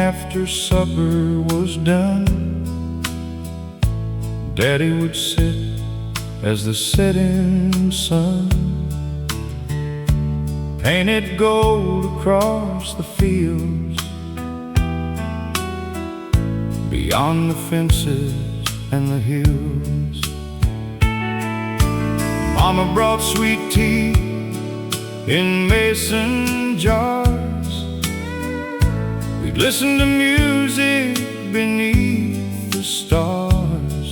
after supper was done, Daddy would sit as the setting sun painted gold across the fields, beyond the fences and the hills. Mama brought sweet tea in mason jars. We'd listen to music beneath the stars.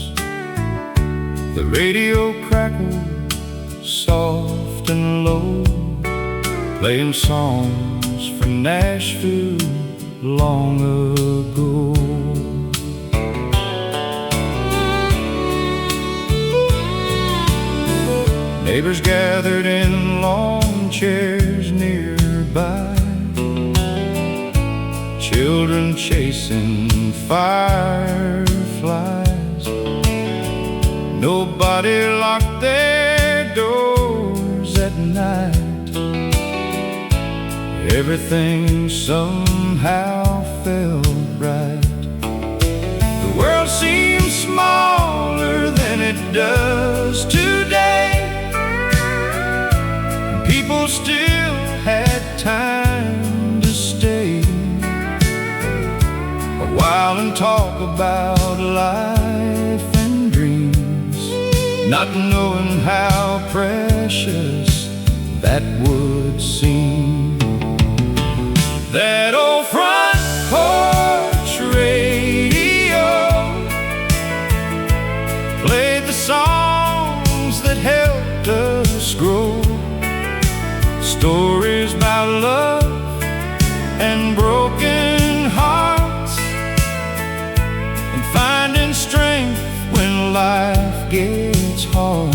The radio crackled soft and low, playing songs from Nashville long ago. Neighbors gathered in lawn chairs nearby, children chasing fireflies. Nobody locked their doors at night. Everything somehow felt right. The world seemed smaller than it does today. People still had time to stay a while and talk about life and dreams, not knowing how precious that would seem. That old front porch radio played the songs that helped us grow, stories about love and broken hearts, and finding strength when life gets hard.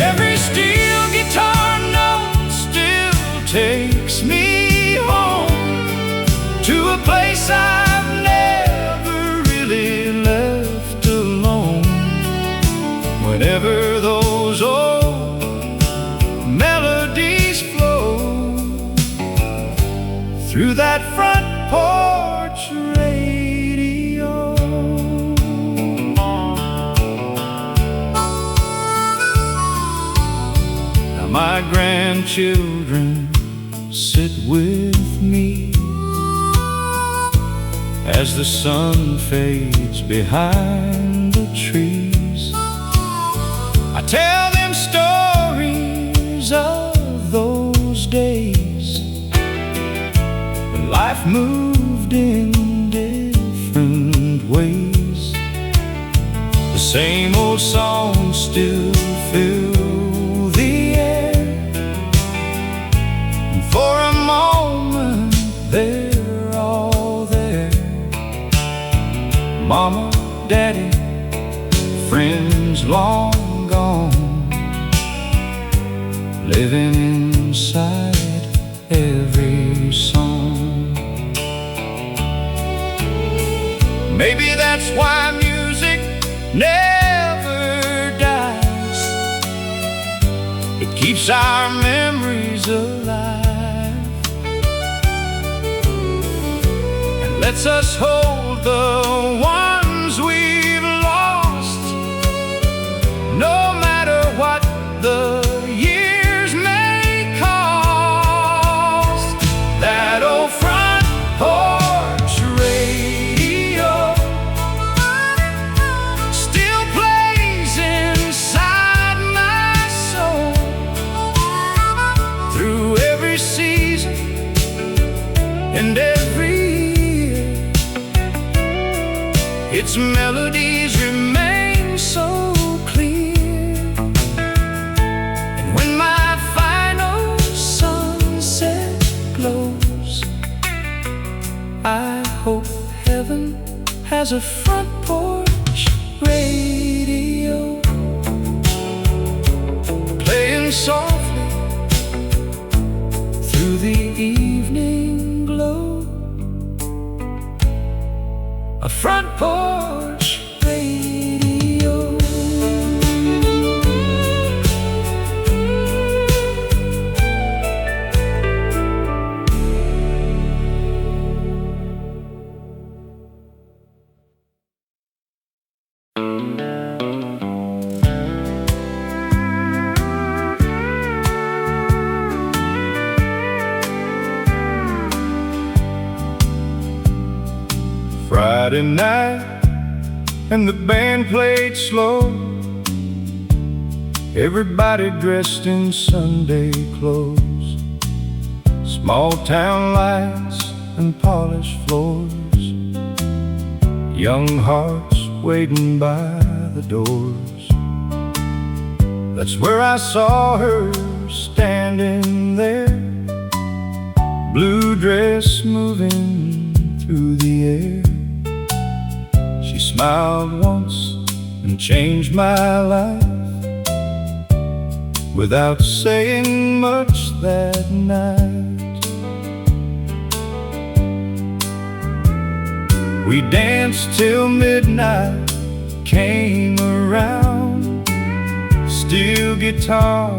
Every steel guitar note still takes me home to a place I've never really left alone. Whenever those old melodies flow through that front porch radio. Now my grandchildren sit with me as the sun fades behind the trees. I tell them stories of those days when life moved in different ways. The same old songs still fill the air, and for a moment they're all there. Mama, Daddy, friends long gone, living inside every song. Maybe that's why music never dies. It keeps our memories alive and lets us hold the ones we've lost, no matter what the years may cost. That old front porch radio still plays inside my soul through every season and every year. Its melodies remain so clear, and when my final sunset glows, I hope heaven has a front porch radio playing softly through the evening glow. A front porch radio. Friday night, and the band played slow. Everybody dressed in Sunday clothes, small town lights and polished floors, young hearts waiting by the doors. That's where I saw her standing there, blue dress moving through the air. She smiled once and changed my life without saying much that night. We danced till midnight came around, steel guitar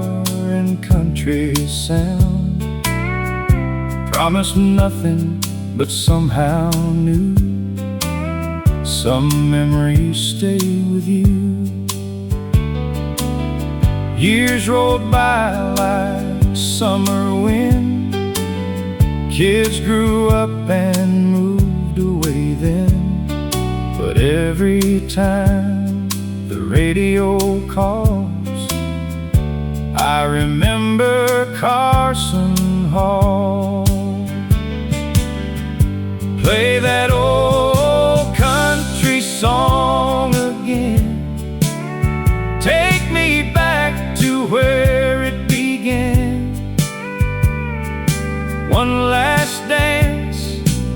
and country sound. Promised nothing, but somehow knew some memories stay with you. Years rolled by like summer wind. Kids grew up and moved away then. But every time the radio calls, I remember Carson Hall. Play that old country song again, take me back to where it began. One last dance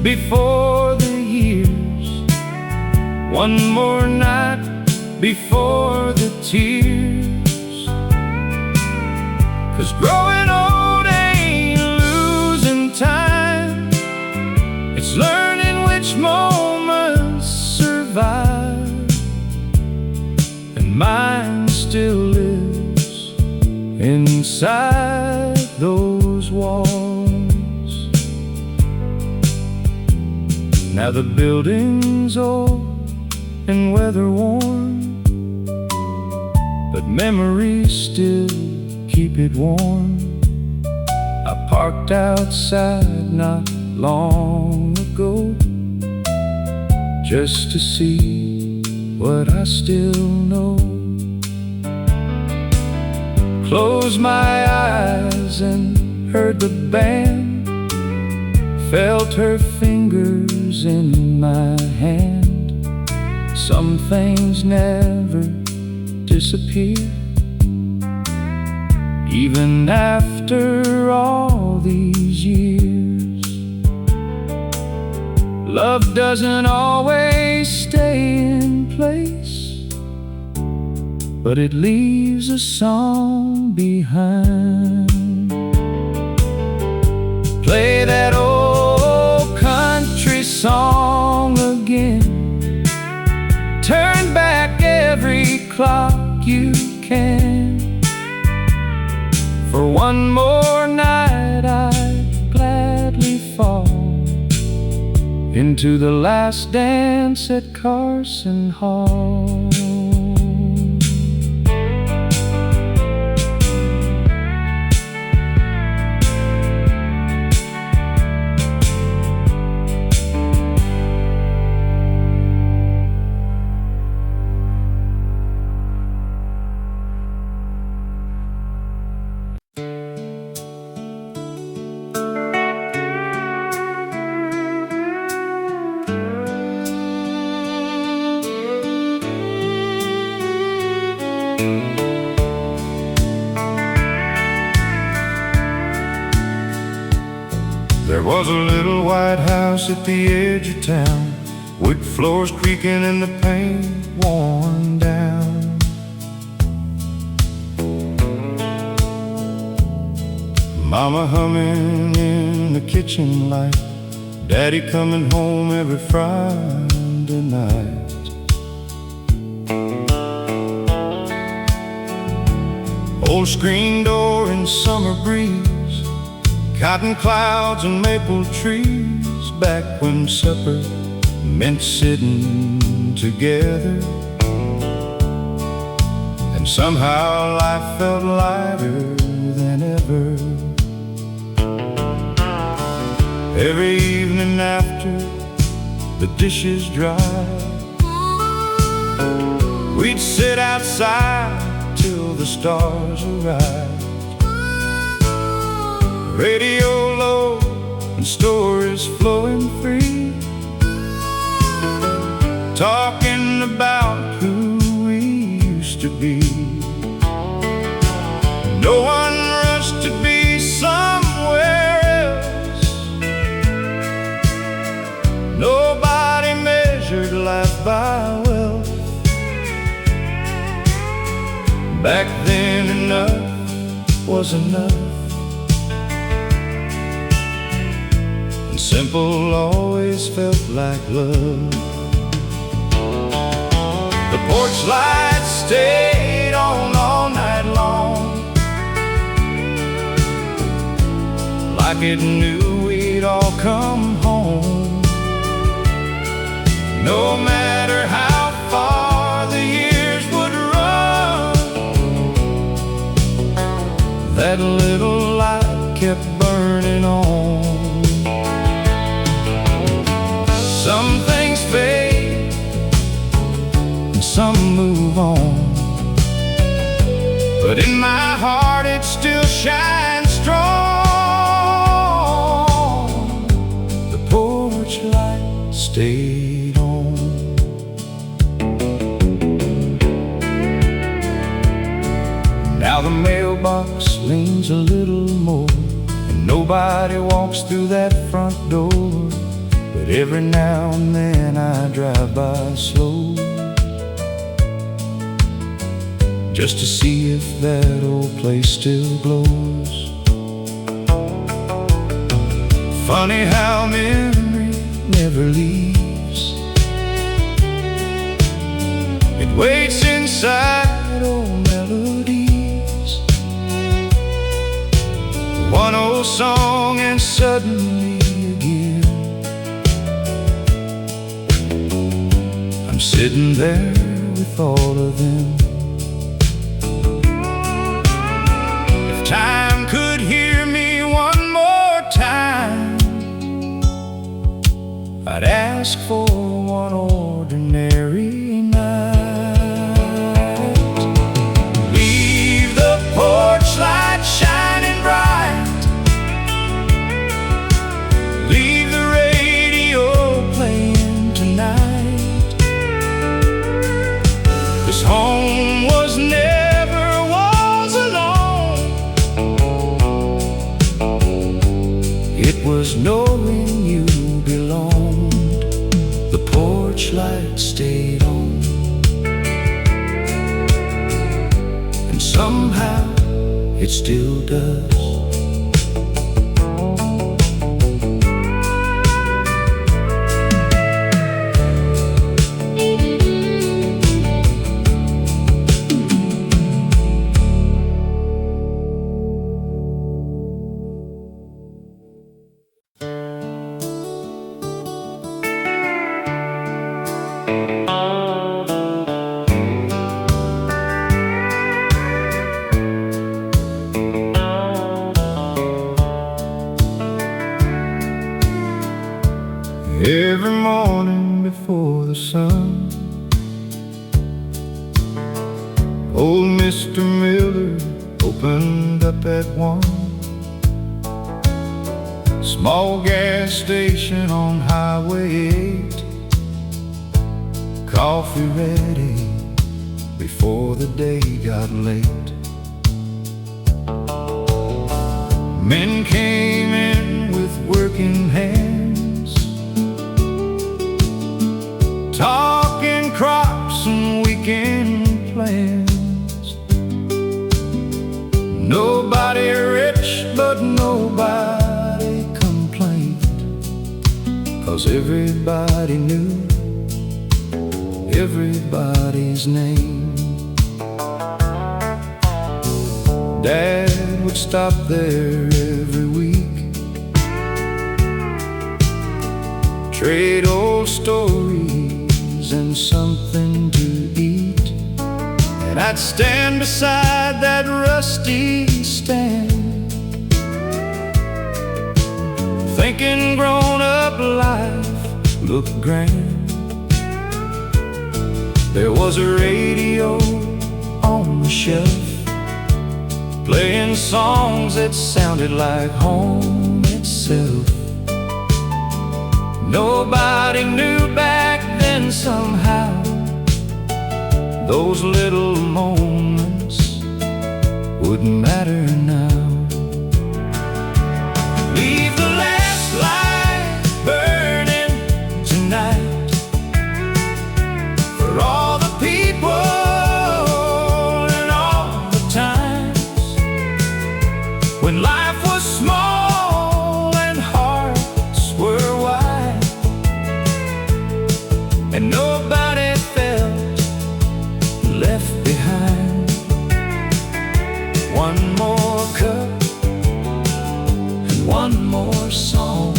before the years, one more night before the tears. 'Cause growing old ain't losing time, it's learning which moments survive. And mine still lives inside those walls. Now the building's old and weather worn, but memories still keep it warm. I parked outside not long ago, just to see what I still know. Closed my eyes and heard the band, felt her fingers in my hand. Some things never disappear, even after all these years. Love doesn't always stay in place, but it leaves a song behind. Play that old country song again, turn back every clock you can. For one more night I'd gladly fall into the last dance at Carson Hall. There was a little white house at the edge of town, wood floors creaking and the paint worn down. Mama humming in the kitchen light, Daddy coming home every Friday night. Old screen door and summer breeze, cotton clouds and maple trees, back when supper meant sitting together. And somehow life felt lighter than ever. Every evening after the dishes dry. We'd sit outside till the stars arrived. Radio low and stories flowing free, talking about who we used to be. No one rushed to be somewhere else. Nobody measured life by wealth. Back then enough was enough, and simple always felt like love. The porch light stayed on all night long, like it knew we'd all come home. No matter how far the years would run, that little light kept burning on. Some things fade and some move on, but in my heart it still shines strong. The porch light stayed on. Now the mailbox leans a little more, and nobody walks through that front door. But every now and then I drive by slow, just to see if that old place still glows. Funny how memory never leaves. It waits inside old melodies. One old song and suddenly again I'm sitting there with all of them. If time could hear me one more time, I'd ask for one ordinary night. Leave the porch light shining bright, leave the radio playing tonight. This home was never walls alone. It was knowing you belonged. The porch light stayed on, and somehow it still does. Every morning before the sun, old Mr. Miller opened up at 1. Small gas station on Highway 8. Coffee ready before the day got late. Men came in with working hands, talking crops and weekend plans. Nobody rich, but nobody complained, 'cause everybody knew everybody's name. Dad would stop there every week, trade old stories and something to eat. And I'd stand beside that rusty stand, thinking grown-up life look grand. There was a radio on the shelf, playing songs that sounded like home itself. Nobody knew back then somehow those little moments wouldn't matter now. Leave the last light burning tonight for all the people and all the times when life was small and hearts were wide, and nobody felt left behind. One more cup, one more song,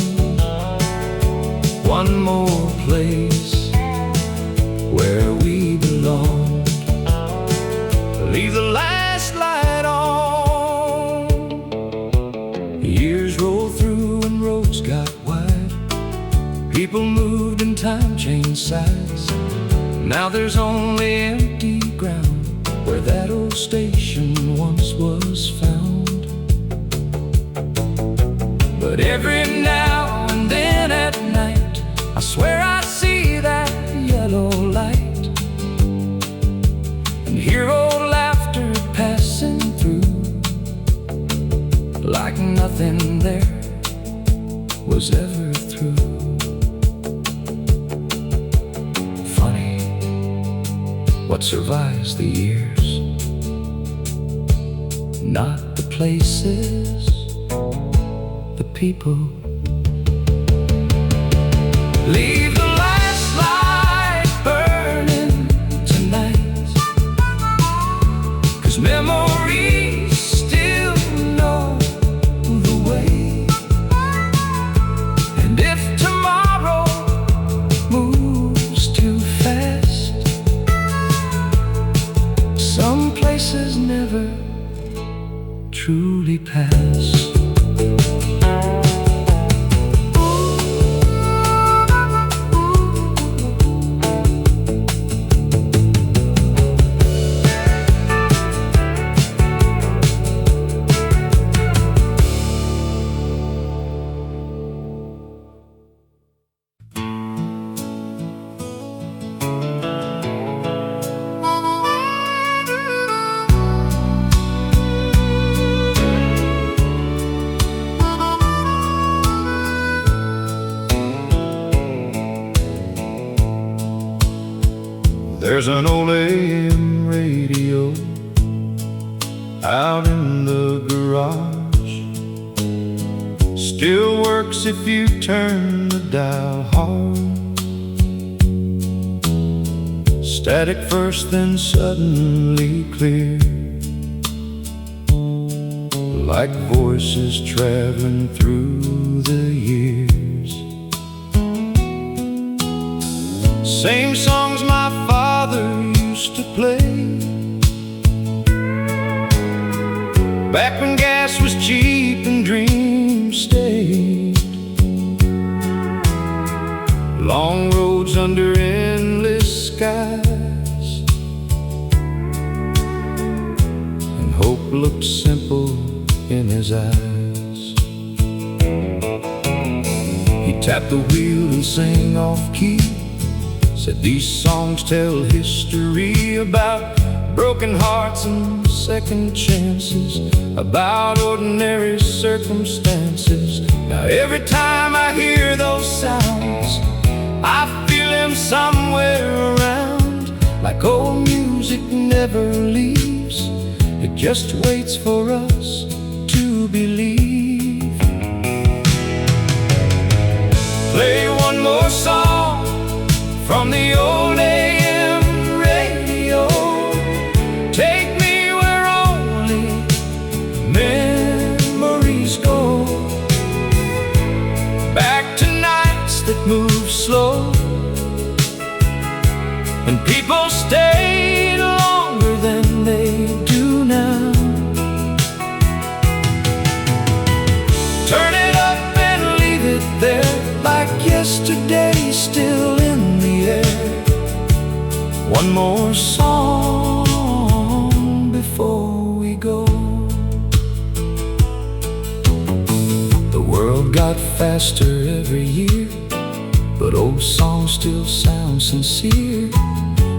one more place where we belong. Leave the last light on. Years rolled through and roads got wide. People moved and time changed sides. Now there's only empty ground where that old station once was found. But every now and then at night, I swear I see that yellow light and hear old laughter passing through, like nothing there was ever through. Funny what survives the years, not the places, the people. Leave the last light burning tonight, 'cause memories still know the way. And if tomorrow moves too fast, some places never truly pass. There's an old AM radio out in the garage. Still works if you turn the dial hard. Static first, then suddenly clear, like voices traveling through the years. Same songs my father used to play back when gas was cheap and dreams stayed. Long roads under endless skies, and hope looked simple in his eyes. He tapped the wheel and sang off key, said these songs tell history about broken hearts and second chances, about ordinary circumstances. Now every time I hear those sounds, I feel him somewhere around, like old music never leaves. It just waits for us to believe. Play one more song from the old AM radio. Take me where only memories go, back to nights that move slow, and people stayed longer than they do now. Turn it up and leave it there like yesterday. yesterday still in the air. One more song before we go. The world got faster every year, but old songs still sound sincere.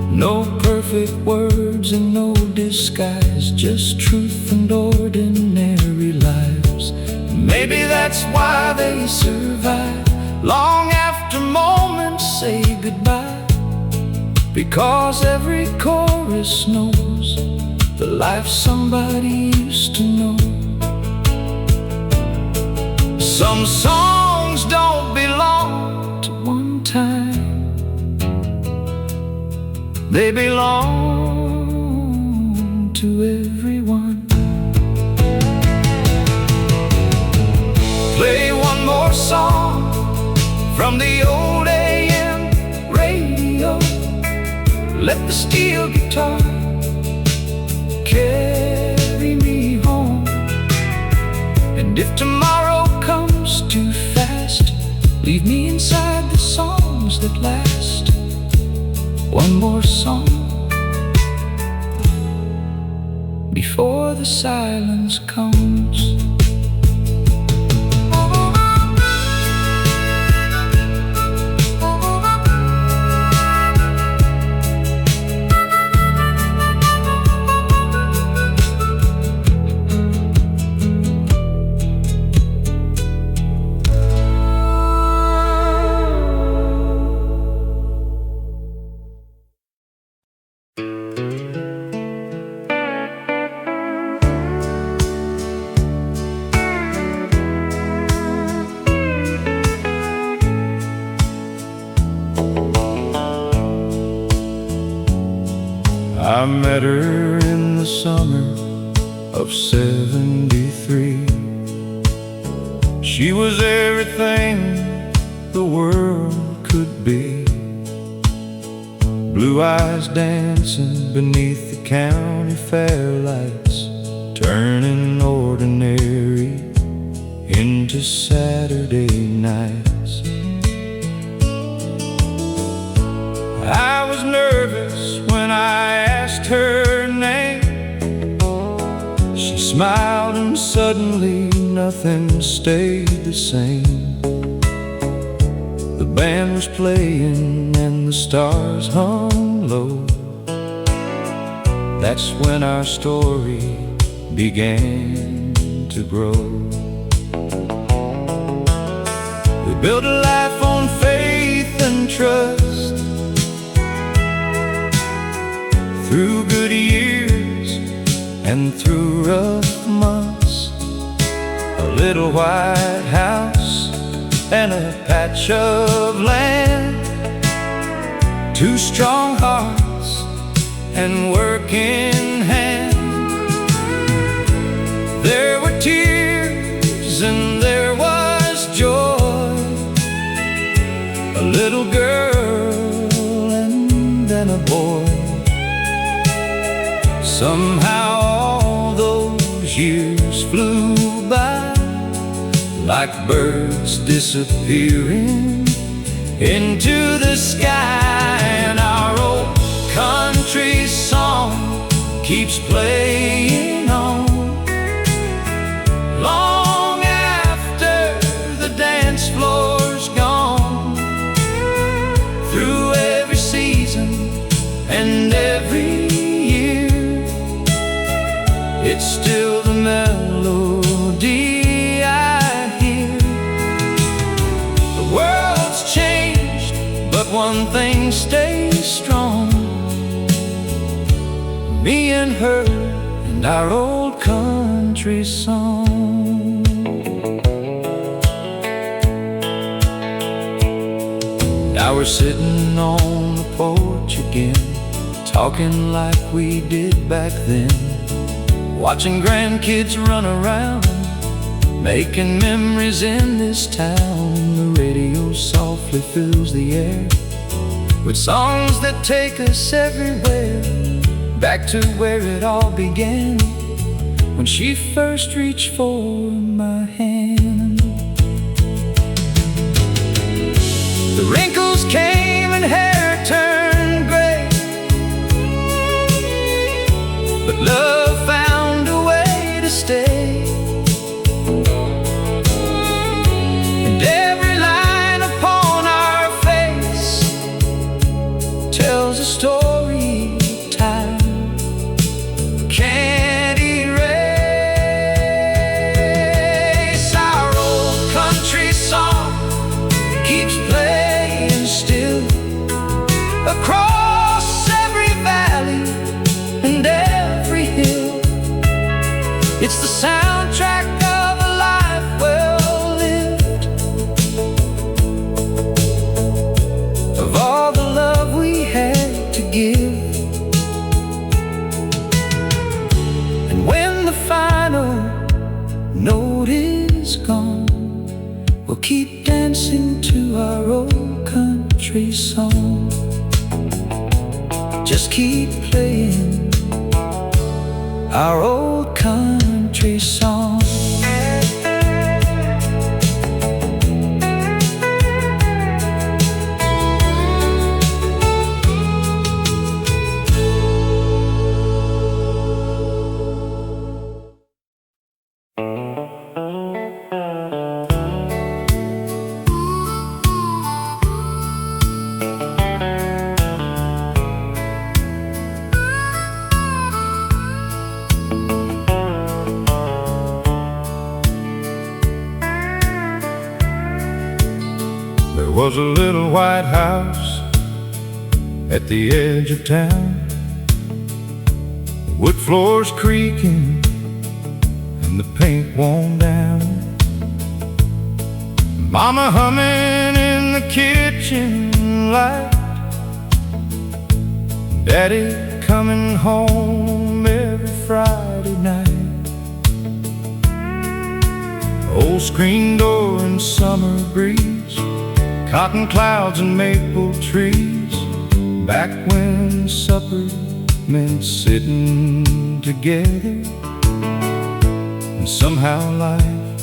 No perfect words and no disguise, just truth and ordinary lives. Maybe that's why they survive long after moments say goodbye, because every chorus knows the life somebody used to know. Some songs don't belong to one time, they belong to everyone. Play one more song from the old AM radio. Let the steel guitar carry me home. And if tomorrow comes too fast, leave me inside the songs that last. One more song before the silence comes. I met her in the summer of '73. She was everything the world could be. Blue eyes dancing beneath the county fair lights, turning ordinary into Saturday nights. I was nervous when I asked her name. She smiled and suddenly nothing stayed the same. The band was playing and the stars hung low. That's when our story began to grow. We built a life on faith and trust. Through good years and through rough months, a little white house and a patch of land, two strong hearts and work in hand. There were tears and there was joy, a little girl and then a boy. Somehow all those years flew by, like birds disappearing into the sky. And our old country song keeps playing on, long after the dance floor's gone. Through every season and every it's still the melody I hear. The world's changed, but one thing stays strong: me and her and our old country song. Now we're sitting on the porch again, talking like we did back then, watching grandkids run around, making memories in this town. The radio softly fills the air with songs that take us everywhere, back to where it all began, when she first reached for my hand. The wrinkles came and hair turned gray, but love found a way to stay. And every line upon our face tells a story time can't erase. Our old country song keeps playing still across every valley and every hill. It's the soundtrack of a life well lived, of all the love we had to give. And when the final note is gone, we'll keep dancing to our old country song. Just keep playing our old country song. There was a little white house at the edge of town, the wood floors creaking and the paint worn down. Mama humming in the kitchen light, Daddy coming home every Friday night. Old screen door and summer breeze, cotton clouds and maple trees, back when supper meant sitting together. And somehow life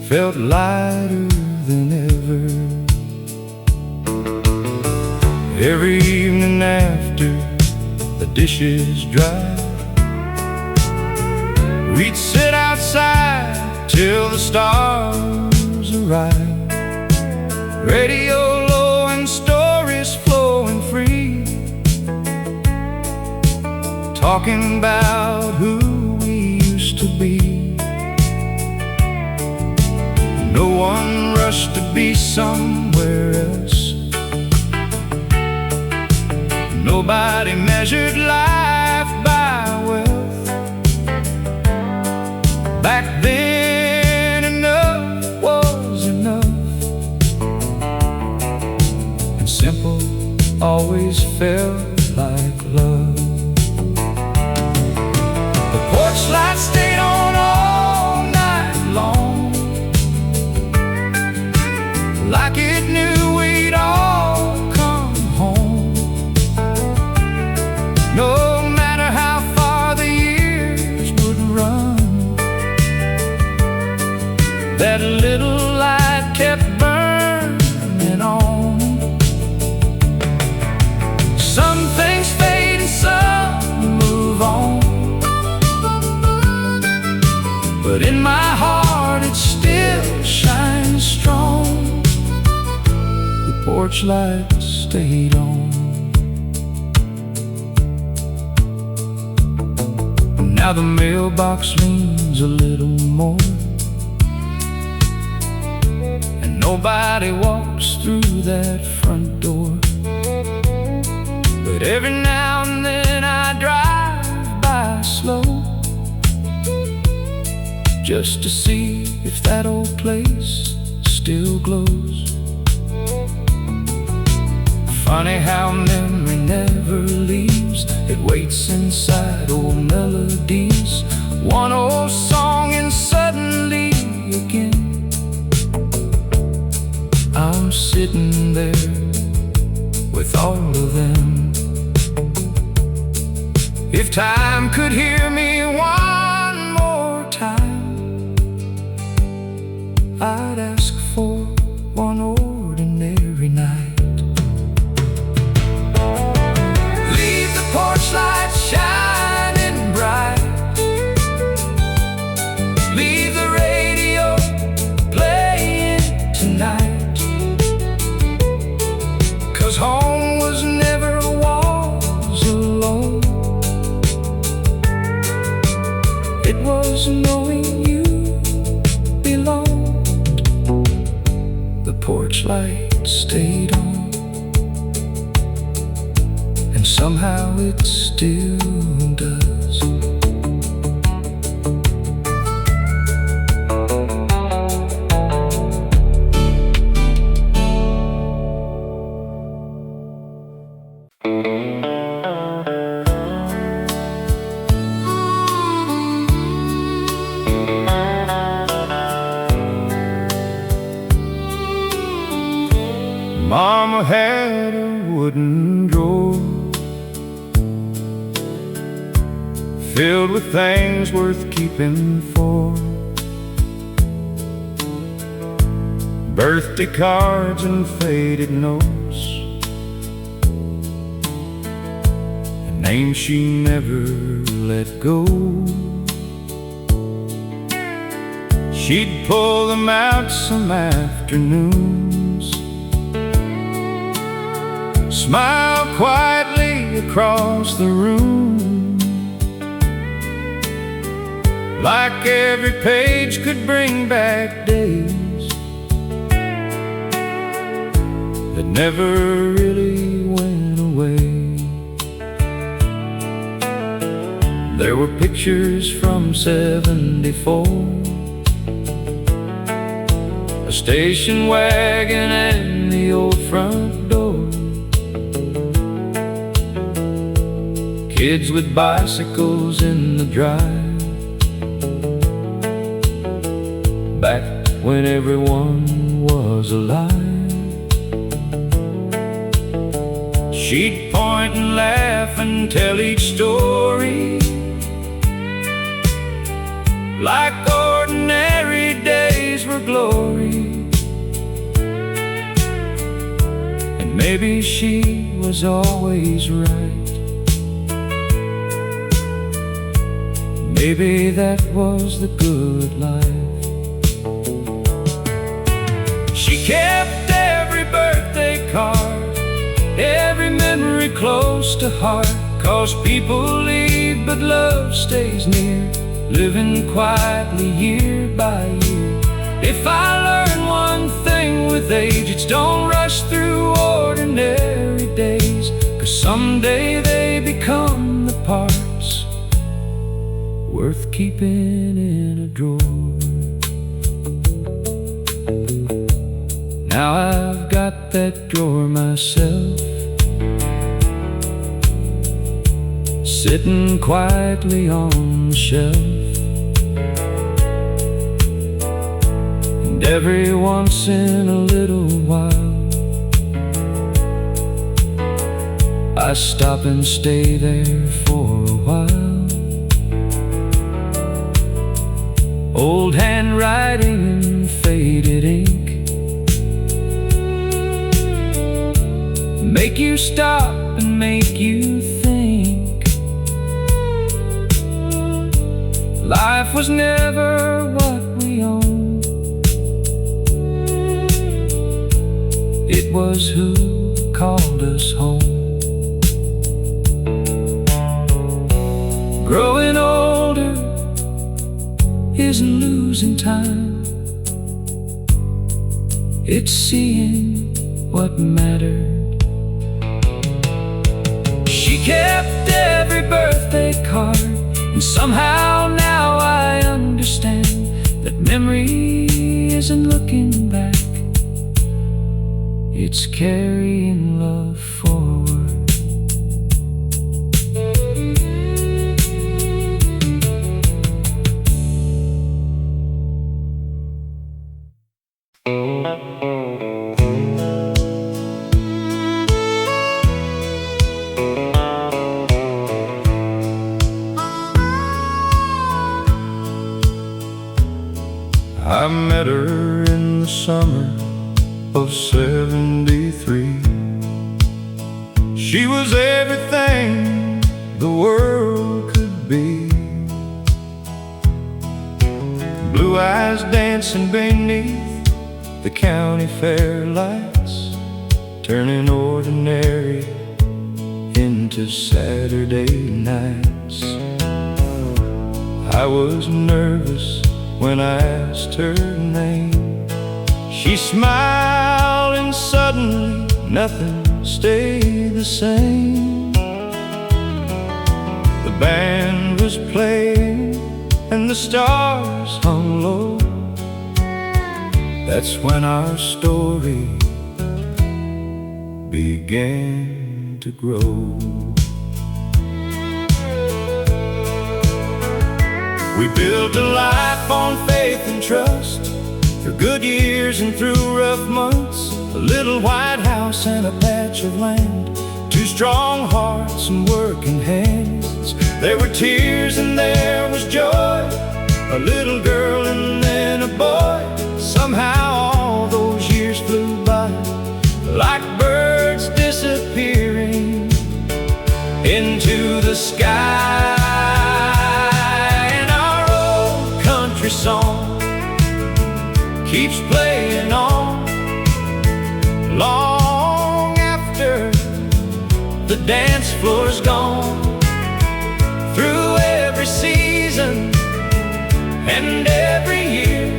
felt lighter than ever. Every evening after the dishes dry, we'd sit outside till the stars arrive. Radio low and stories flowing free, talking about who we used to be. No one rushed to be somewhere else, nobody measured life by wealth. Back then enough was enough, and simple always felt like love. The porch light stayed on all night long, like it knew we'd all come home. No matter how far the years would run, that little light kept burning on. Some things fade and some move on, but in my heart it still shines strong. The porch light stayed on. Now the mailbox leans a little more, and nobody walks through that front door. But every now and then I drive by slow, just to see if that old place still glows. Funny how memory never leaves, it waits inside old melodies. One old song and suddenly again I'm sitting there with all of them. If time could hear me one more time, I'd ask for one ordinary night. somehow it still does. Mama had a wooden drawer filled with things worth keeping for. Birthday cards and faded notes, and names she never let go. She'd pull them out some afternoons, smile quietly across the room, like every page could bring back days that never really went away. There were pictures from '74, a station wagon and the old front door, kids with bicycles in the drive, back when everyone was alive. She'd point and laugh and tell each story like ordinary days were glory. And maybe she was always right. Maybe that was the good life. She kept every birthday card, every memory close to heart, 'cause people leave but love stays near, living quietly year by year. If I learn one thing with age, it's don't rush through ordinary days, 'cause someday they become the parts worth keeping in a drawer. Now I've got that drawer myself, sitting quietly on the shelf. And every once in a little while I stop and stay there for a while. Old handwriting and faded ink make you stop and make you think. Life was never what we own, it was who called us home. Growing older isn't losing time, it's seeing what mattered. She kept every birthday card, and somehow now I understand that memory isn't looking back, it's carrying love forward. I met her in the summer of '73. She was everything the world could be. Blue eyes dancing beneath the county fair lights, turning ordinary into Saturday nights. I was nervous when I asked her name. She smiled and suddenly nothing stayed the same. The band was playing and the stars hung low. That's when our story began to grow. We built a life on faith and trust, through good years and through rough months. A little white house and a patch of land, two strong hearts and working hands. There were tears and there was joy, a little girl and then a boy. Somehow all those years flew by, like birds disappearing into the sky. And our old country song keeps playing on, long after the dance floor's gone. Through every season and every year,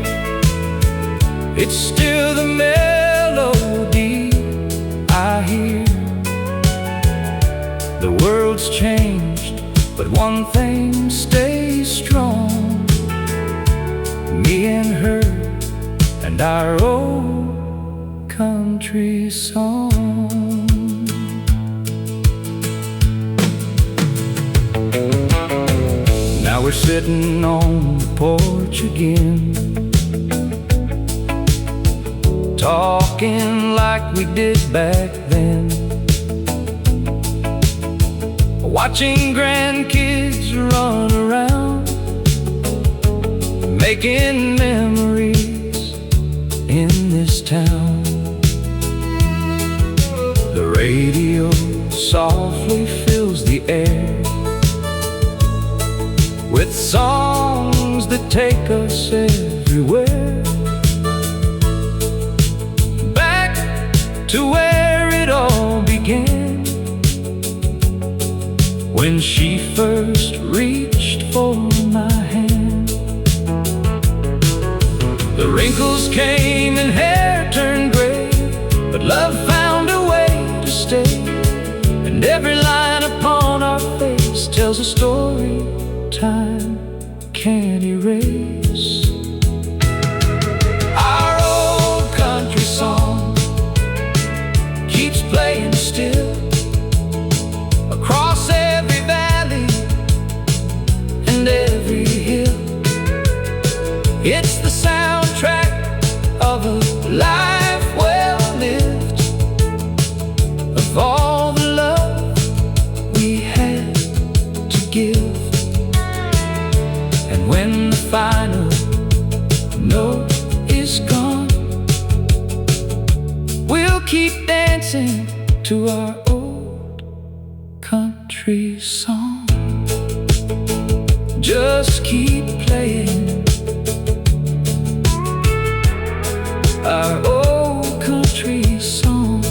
it's still the melody I hear. The world's changed, but one thing stays strong: me and her and our old country song. Now we're sitting on the porch again, talking like we did back then, watching grandkids run around, making memories in this town. The radio softly fills the air with songs that take us everywhere, back to where it all began, when she first reached for my hand. The wrinkles came and hair turned gray, but love found a way to stay. And every line upon our face tells a story time can't erase. Our old country song keeps playing still, across every valley and every hill. It's the soundtrack of a life well lived, of all the love we had to give. And when the final note is gone, we'll keep dancing to our old country song. Just keep playing our old country song.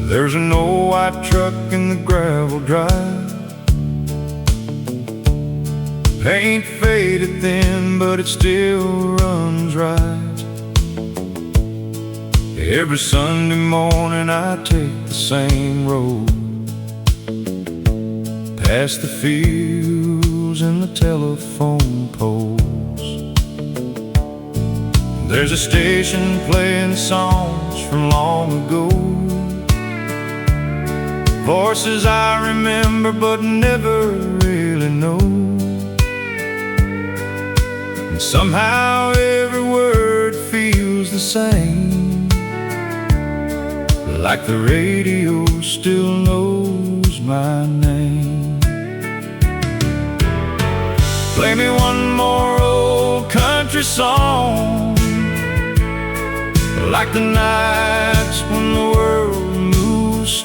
There's an old white truck in the gravel drive, paint faded thin, but it still runs right. Every Sunday morning I take the same road, past the fields and the telephone poles. There's a station playing songs from long ago, voices I remember but never really know. And somehow every word feels the same, like the radio still knows my name. Play me one more old country song, like the nights when the world moves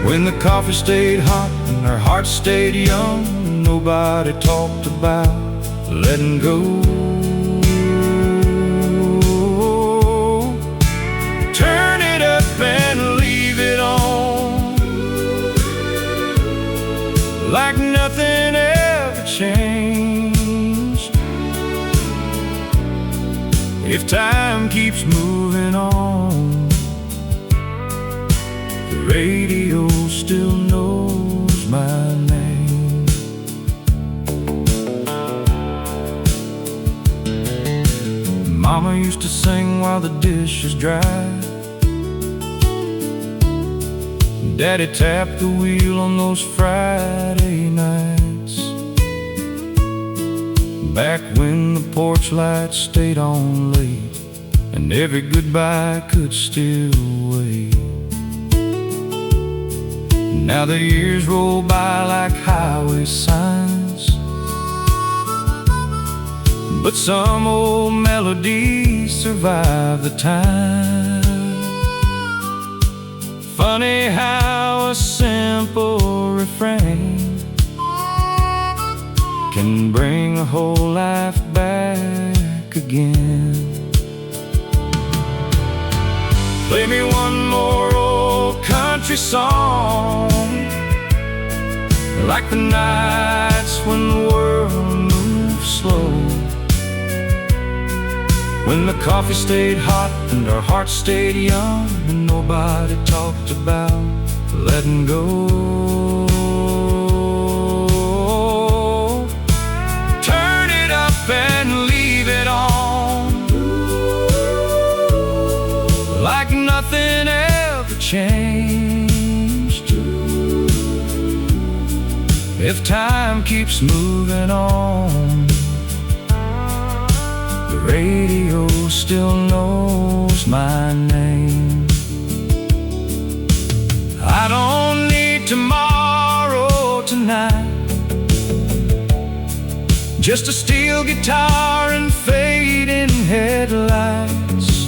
When the coffee stayed hot and our hearts stayed young, nobody talked about letting go. Turn it up and leave it on, like nothing ever changed. If time keeps moving on, the radio still knows my name. Mama used to sing while the dishes dried. Daddy tapped the wheel on those Friday nights, back when the porch lights stayed on late and every goodbye could still wait. Now the years roll by like highway signs, but some old melodies survive the time. Funny how a simple refrain can bring a whole life back again. Play me one more old country song, like the nights when the world moved slow, when the coffee stayed hot and our hearts stayed young, and nobody talked about letting go. Turn it up and leave it on, like nothing ever changed. If time keeps moving on, the radio still knows my name. I don't need tomorrow tonight, just a steel guitar and fading headlights.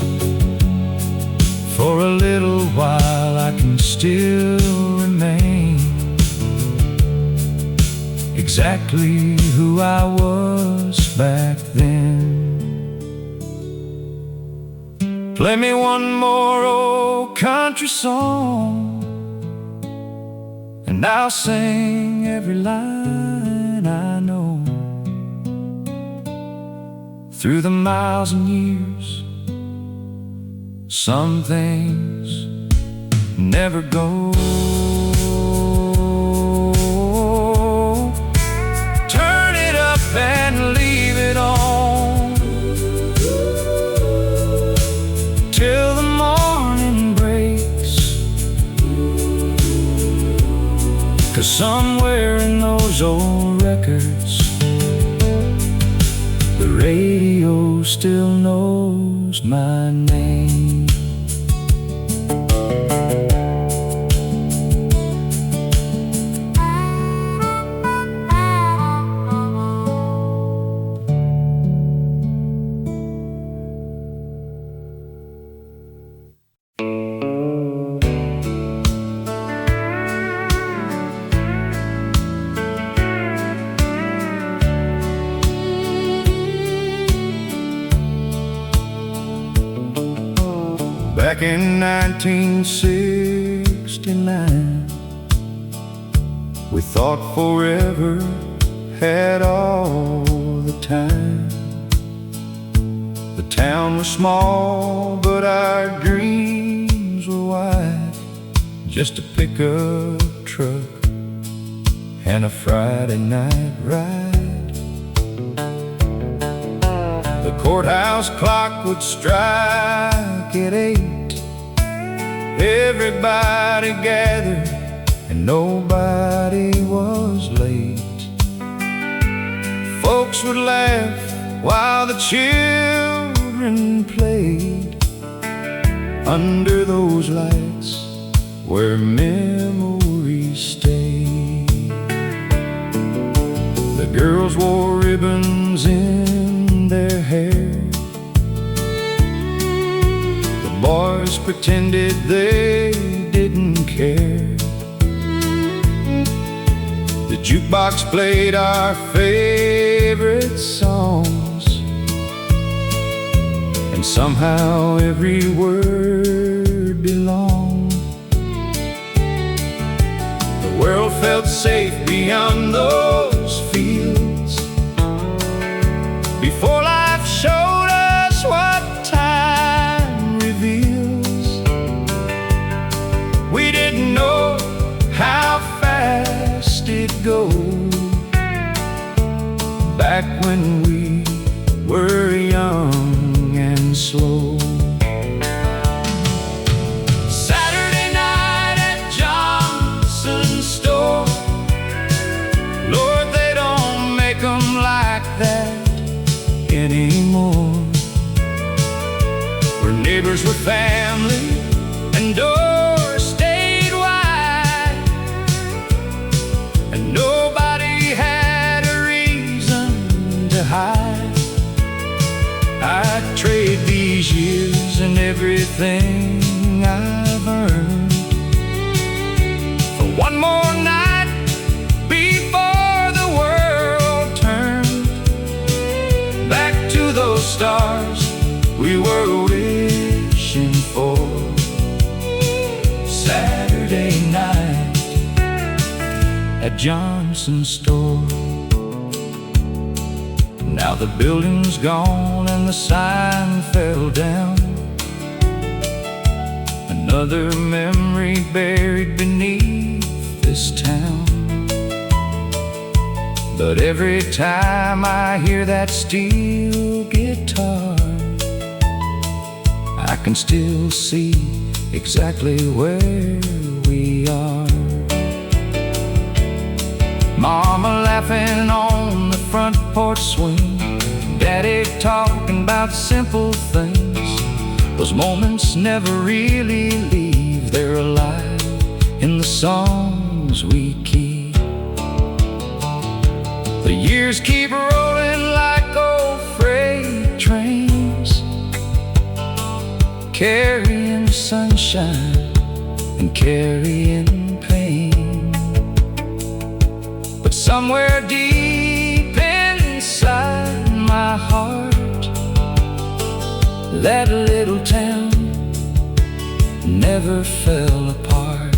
For a little while I can still remain exactly who I was back then. Play me one more old country song, and I'll sing every line I know. Through the miles and years, some things never go. Turn it up and leave it on, till the morning breaks. 'Cause somewhere in those old records, the radio still knows my name. Back in 1969, we thought forever had all the time. The town was small, but our dreams were wide. Just a pickup truck and a Friday night ride. The courthouse clock would strike at 8. Everybody gathered and nobody was late. Folks would laugh while the children played under those lights where memories stay. The girls wore ribbons in their hair, the boys pretended they didn't care. jukebox played our favorite songs, and somehow every word belonged. The world felt safe beyond those fields, before life showed us what time reveals. We didn't know how fast it goes, back when we were young and slow. Saturday night at Johnson's store, Lord, they don't make them like that anymore. Where neighbors were family and doors stayed wide, and nobody had a reason to hide. I'd trade these years and everything I've earned for one more night before the world turned back to those stars we were wishing for. Saturday night at Johnson's store. Now the building's gone and the sign fell down, another memory buried beneath this town. But every time I hear that steel guitar, I can still see exactly where we are. Mama laughing on the front porch swing, Daddy talking about simple things. Those moments never really leave, they're alive in the songs we keep. The years keep rolling like old freight trains, carrying sunshine and carrying pain. But somewhere deep inside my heart, that little town never fell apart.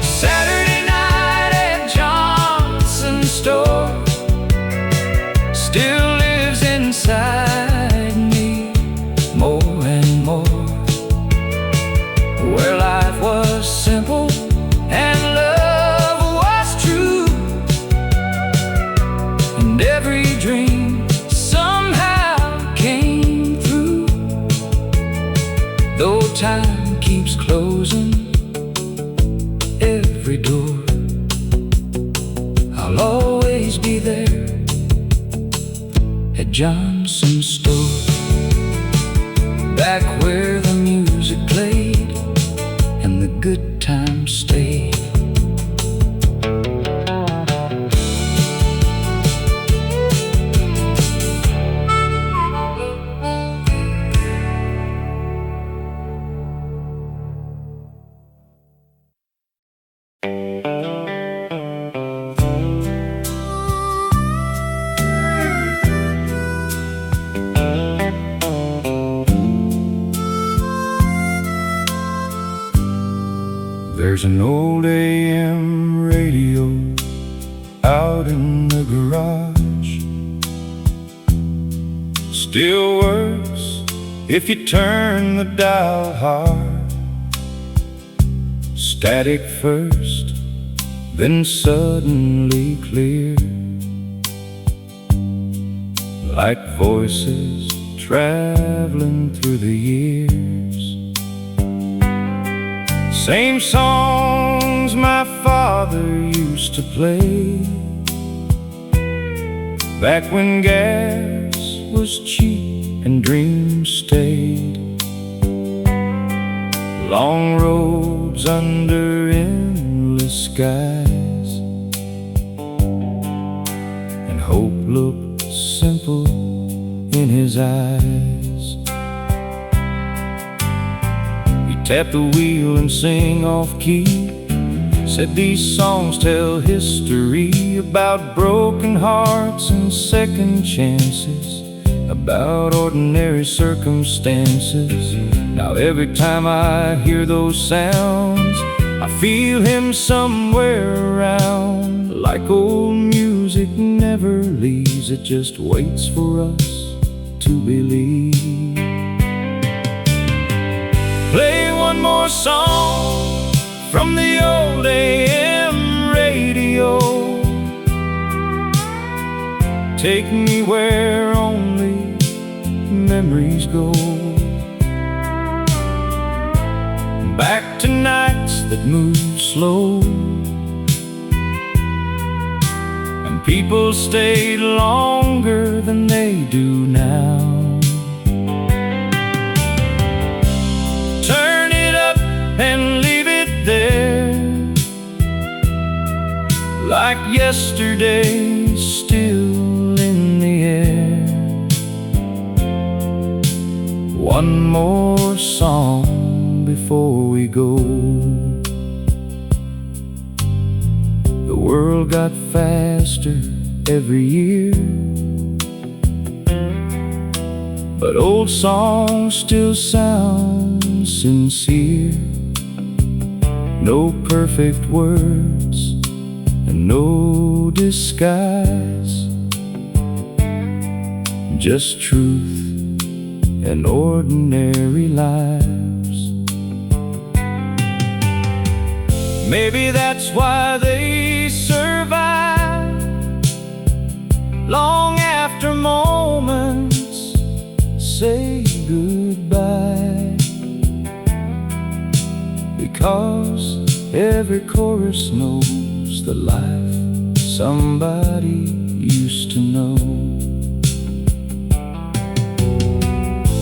Saturday night at Johnson's store still lives inside me more and more, where life was simple and love was true, and every dream somehow came through. Though time keeps closing every door, I'll always be there at Johnson's store, back where the music played and the good times stayed. There's an old AM radio out in the garage, still works if you turn the dial hard. Static first, then suddenly clear, like voices traveling through the years. Same songs my father used to play, back when gas was cheap and dreams stayed. Long roads under endless skies, and hope looked simple in his eyes. Tap the wheel and sing off key, said these songs tell history about broken hearts and second chances, about ordinary circumstances. Now every time I hear those sounds, I feel him somewhere around. Like old music never leaves, it just waits for us to believe. Play one more song from the old AM radio. Take me where only memories go. Back to nights that move slow, and people stayed longer than they do now. Turn it up and leave it there, like yesterday, still in the air. One more song before we go. The world got faster every year, but old songs still sound sincere. No perfect words and no disguise, just truth and ordinary lives. Maybe that's why they survive long after moments say goodbye, because every chorus knows the life somebody used to know.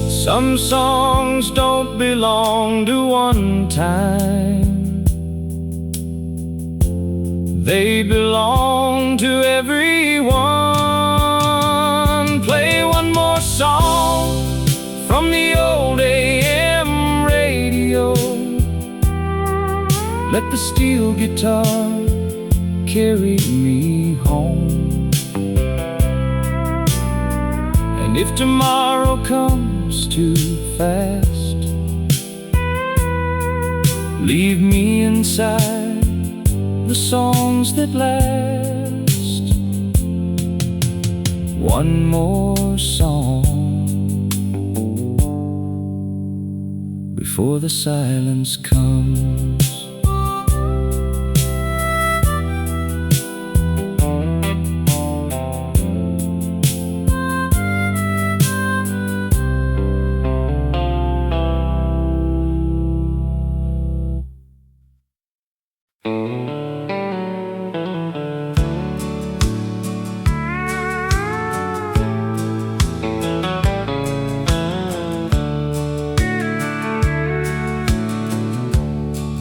Some songs don't belong to one time, they belong to everyone. Play one more song from the old AM radio. Let the steel guitar carry me home. And if tomorrow comes too fast, leave me inside the songs that last. One more song before the silence comes.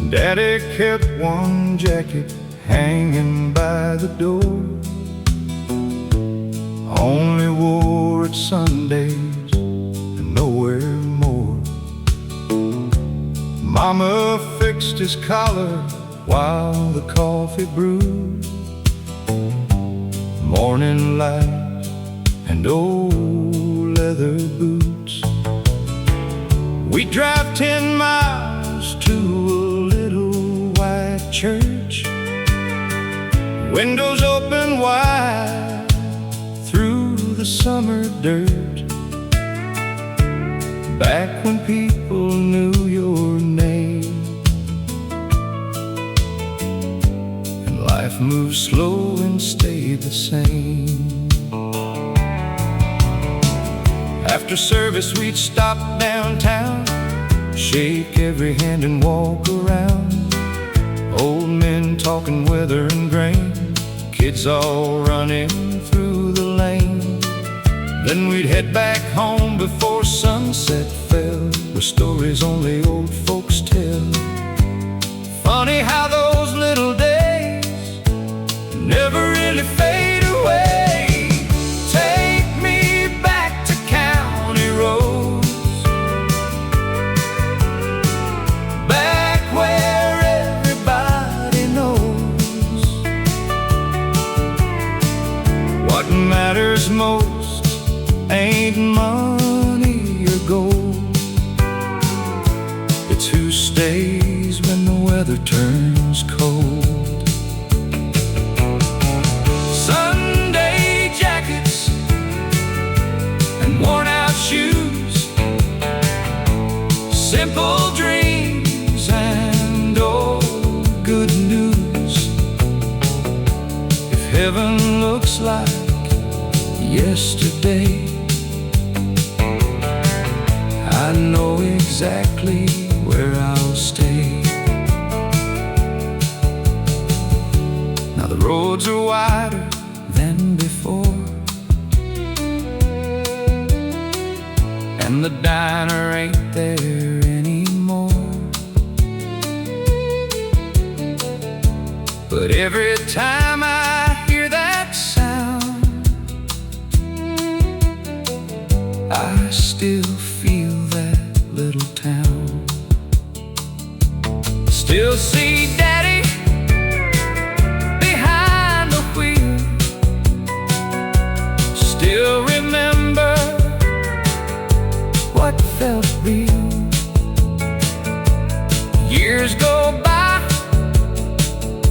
Daddy kept one jacket hanging by the door, only wore it Sundays and nowhere more. Mama fixed his collar while the coffee brewed, morning light and old leather boots. We'd drive 10 miles to a little white church, windows open wide through the summer dirt. Back when people knew your name and life moved slow and stayed the same. After service we'd stop downtown, shake every hand and walk around. Old men talking weather and grain, kids all running through the lane. Then we'd head back home before sunset fell, with stories only old folks tell. Funny how those little days never really fade away. Take me back to county roads, back where everybody knows weather turns cold. Sunday jackets and worn out shoes, simple dreams and old good news. If heaven looks like yesterday, I know exactly where I'll stay. Now the roads are wider than before, and the diner ain't there anymore. But every time I hear that sound, I still feel that little town. Still see Daddy behind the wheel, still remember what felt real. Years go by,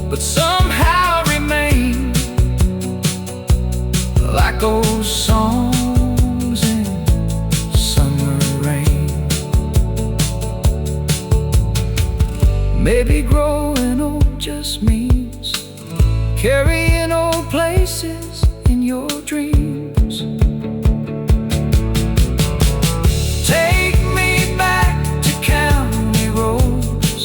but somehow remain like old songs in summer rain. Maybe growing old just means carrying old places in your dreams. Take me back to county roads,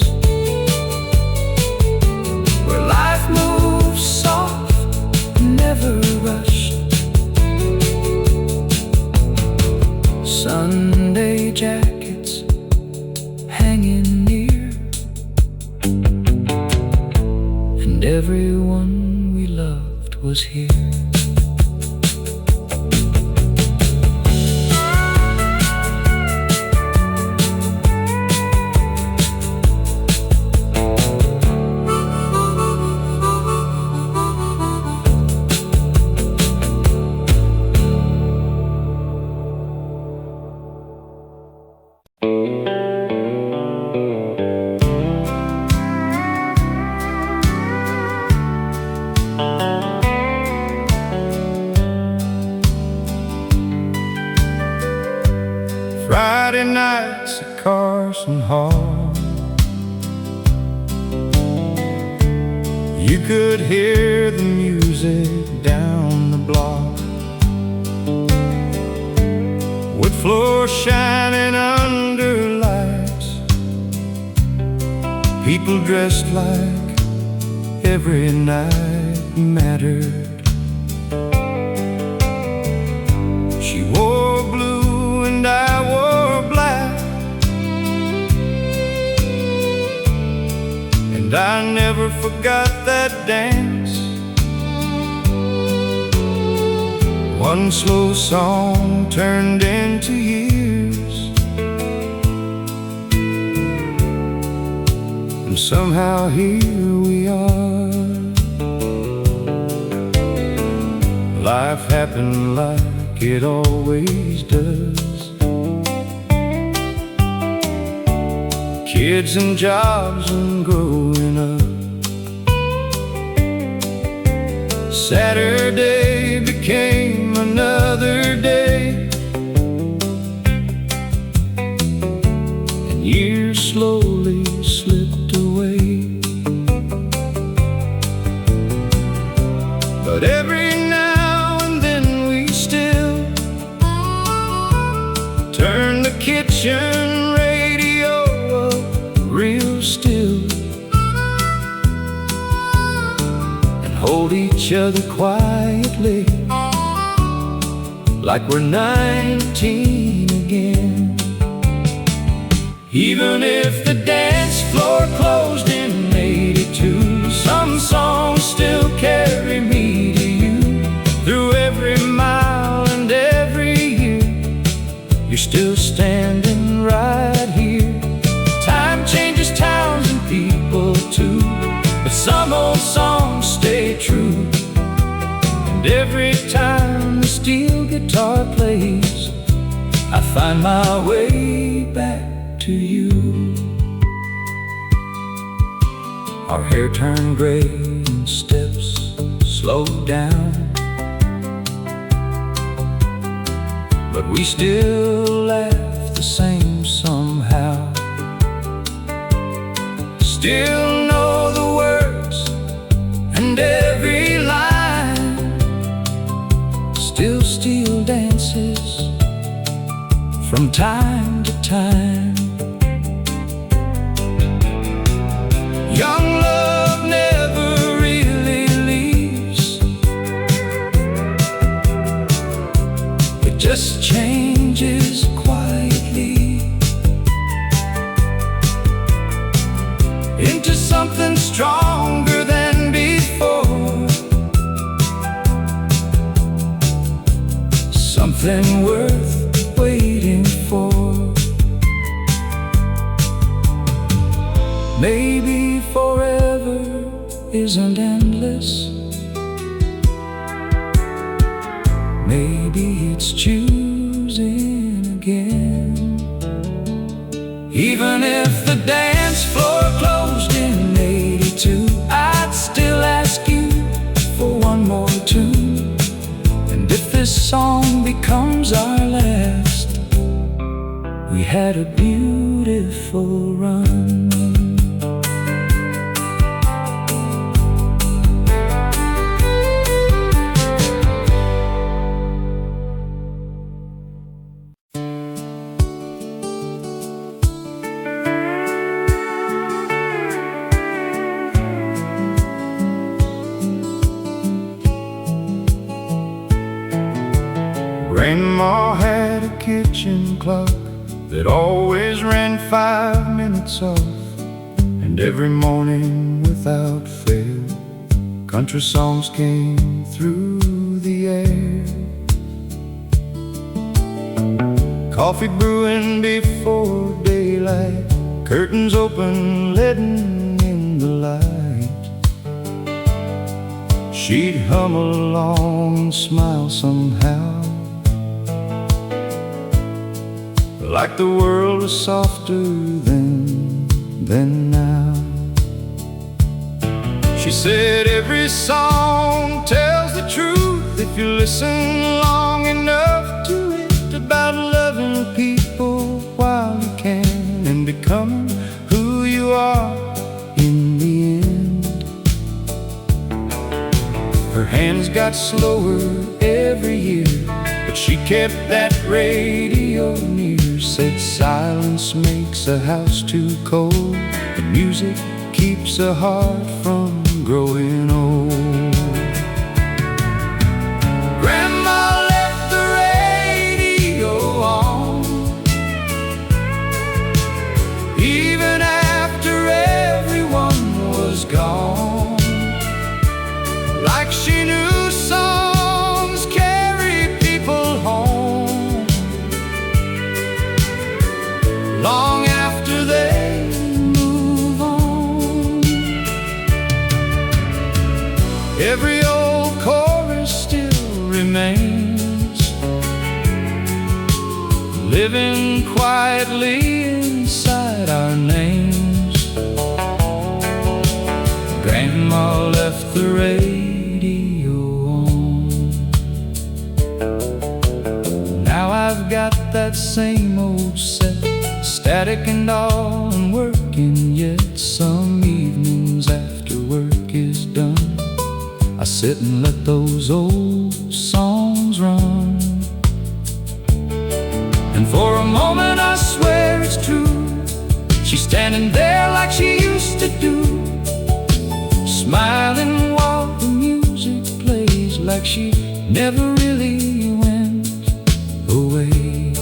where life moves soft and never rushed. Sunday jackets hanging near, and everyone we loved was here. Friday nights at Carson Hall, you could hear the music down the block. Wood floor shining under lights, people dressed like every night mattered. She wore blue and I wore black, and I never forgot that dance. One slow song turned into years, and somehow here we are. Life happened like it always does. Kids and jobs and growing up. Saturday became another day, and years slowly slipped away. But every now and then we still turn the kitchen radio up real still, hold each other quietly like we're 19 again. Even if the dance floor closed in '82, some songs still carry me to you. Through every mile and every year, you're still standing right here. Time changes towns and people too, but some old songs stay true. And every time the steel guitar plays, I find my way back to you. Our hair turned gray and steps slowed down, but we still laugh the same somehow. Still know the words and every line, still steal dances from time to time. Young love never really leaves, it just changes quietly into something stronger than before, something worth waiting for. Maybe forever isn't endless. Maybe it's choosing again. Even if the dance floor closed in '82, I'd still ask you for one more tune. And if this song becomes our last, we had a beautiful run. Grandma had a kitchen clock that always ran 5 minutes off, and every morning without fail, country songs came through the air. Coffee brewing before daylight, curtains open, letting in the light. She'd hum along and smile somehow, like the world was softer than now. She said every song tells the truth if you listen long enough to it, about loving people while you can and becoming who you are in the end. Her hands got slower every year, but she kept that radio near. Said silence makes a house too cold, and music keeps a heart from growing old. Grandma left the radio on, even after everyone was gone, like she knew songs carry people home long after they move on. Every old chorus still remains, living quietly inside our names. Grandma left the radio on. Now I've got that same old set, static and all, and working yet. Some evenings after work is done, I sit and let those old songs run. And for a moment I swear it's true, she's standing there like she used to do, smiling while the music plays, like she never really went away.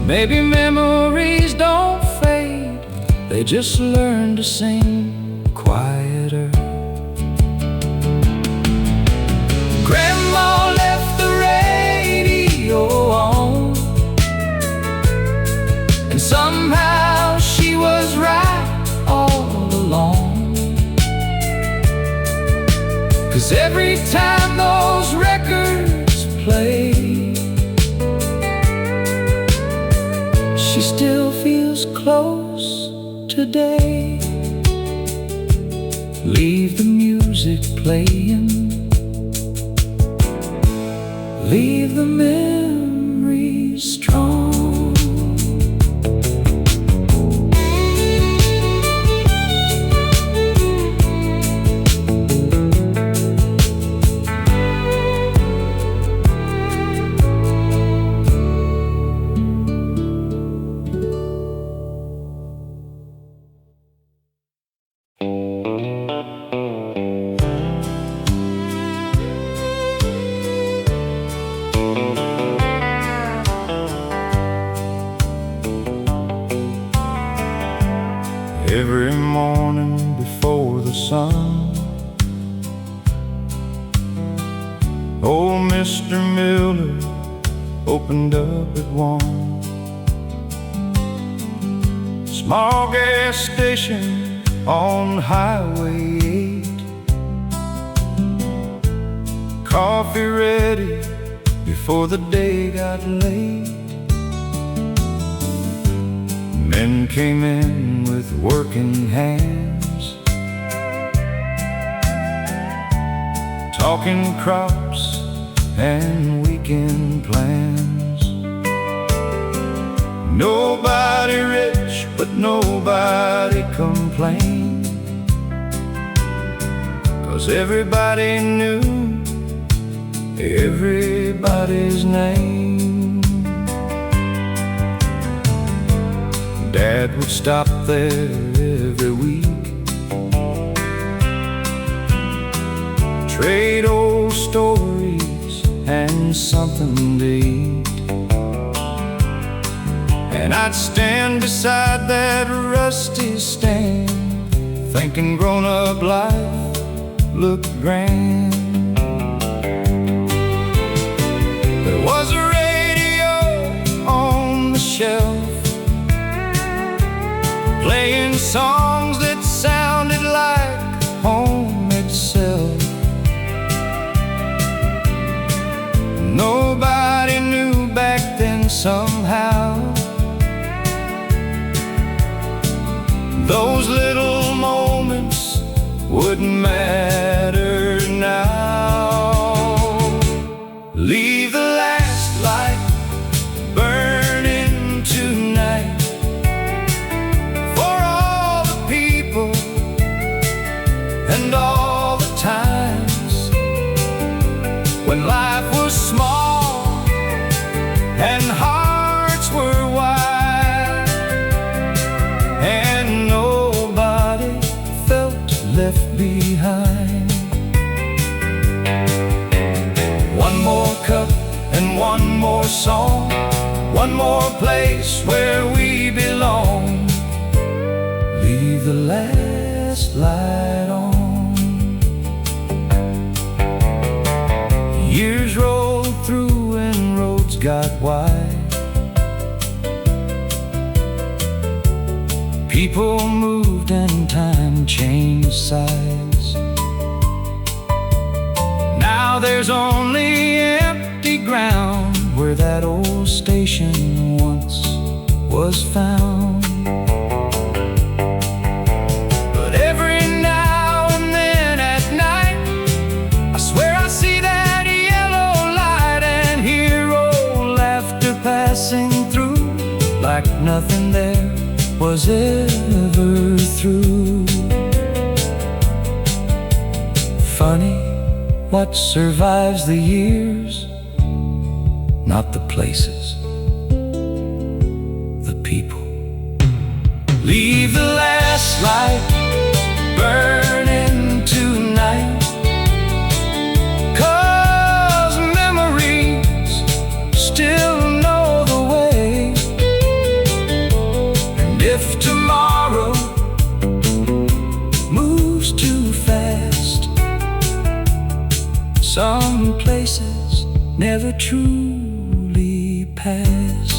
Maybe memories don't fade, they just learn to sing quieter. Grandma left the radio on, and somehow she was right all along. 'Cause every time those records play, she still feels close today. Leave the music playing, leave the memories strong. Every morning before the sun, old Mr. Miller opened up at 1. Small gas station on Highway 8. Coffee ready before the day got late. Men came in with working hands, talking crops and weekend plans. Nobody rich, but nobody complained, 'cause everybody knew everybody's name. Dad would stop there every week, trade old stories and something to eat. And I'd stand beside that rusty stand, thinking grown-up life looked grand. There was a radio on the shelf, playing songs that sounded like home itself. Nobody knew back then somehow those little moments wouldn't matter now. Leave the last light burning tonight, and all the times when life was small and hearts were wide, and nobody felt left behind. One more cup and one more song, one more place where we belong. Leave the last light on. Years rolled through and roads got wide. People moved and time changed sides. Now there's only empty ground where that old station once was found. Passing through like nothing there was ever through. Funny what survives the years, not the places, the people. Leave the last light burning tonight, 'cause memories still if tomorrow moves too fast. Some places never truly pass.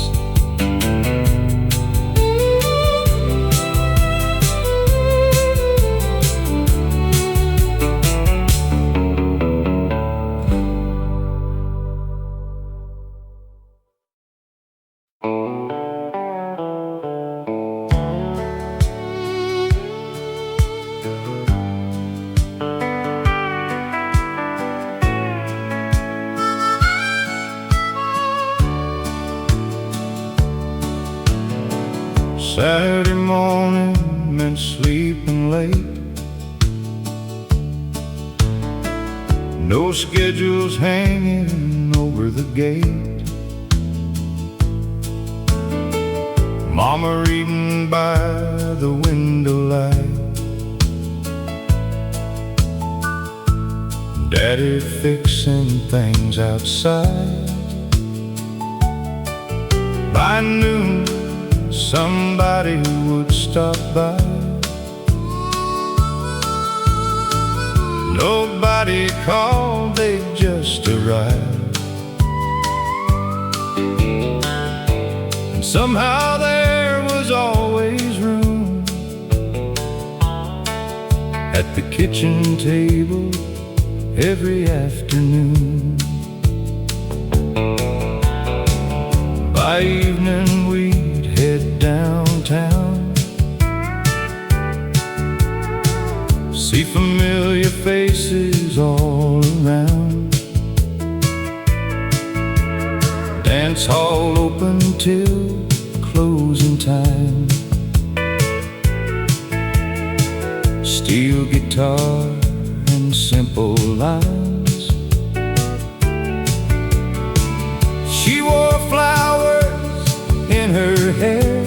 Saturday morning meant sleeping late. No schedules hanging over the gate. Mama reading by the window light. Daddy fixing things outside. By noon, somebody would stop by. Nobody called, they just arrived. And somehow there was always room at the kitchen table every afternoon. By evening we'd head downtown, see familiar faces all around. Dance hall open till closing time. Steel guitar and simple lines. She wore flowers in her hair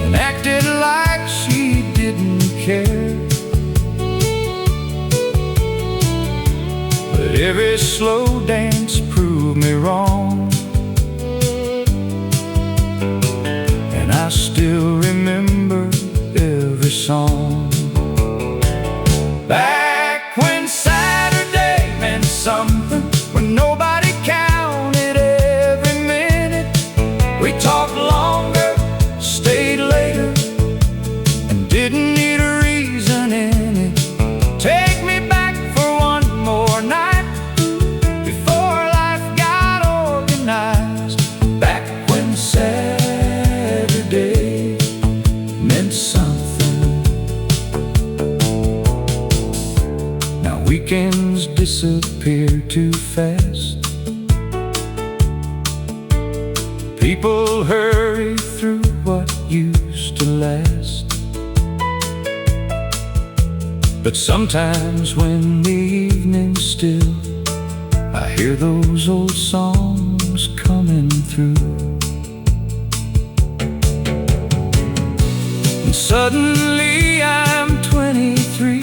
and acted like she didn't care. But every slow dance proved me wrong, and I still remember every song. Back when Saturday meant something, when nobody counted every minute. We talked longer, stayed later, and didn't need a reason in it. Take me back for one more night before life got organized. Back when Saturday meant something. Now weekends disappear too fast. People hurry through what used to last. But sometimes when the evening's still, I hear those old songs coming through. And suddenly I'm 23,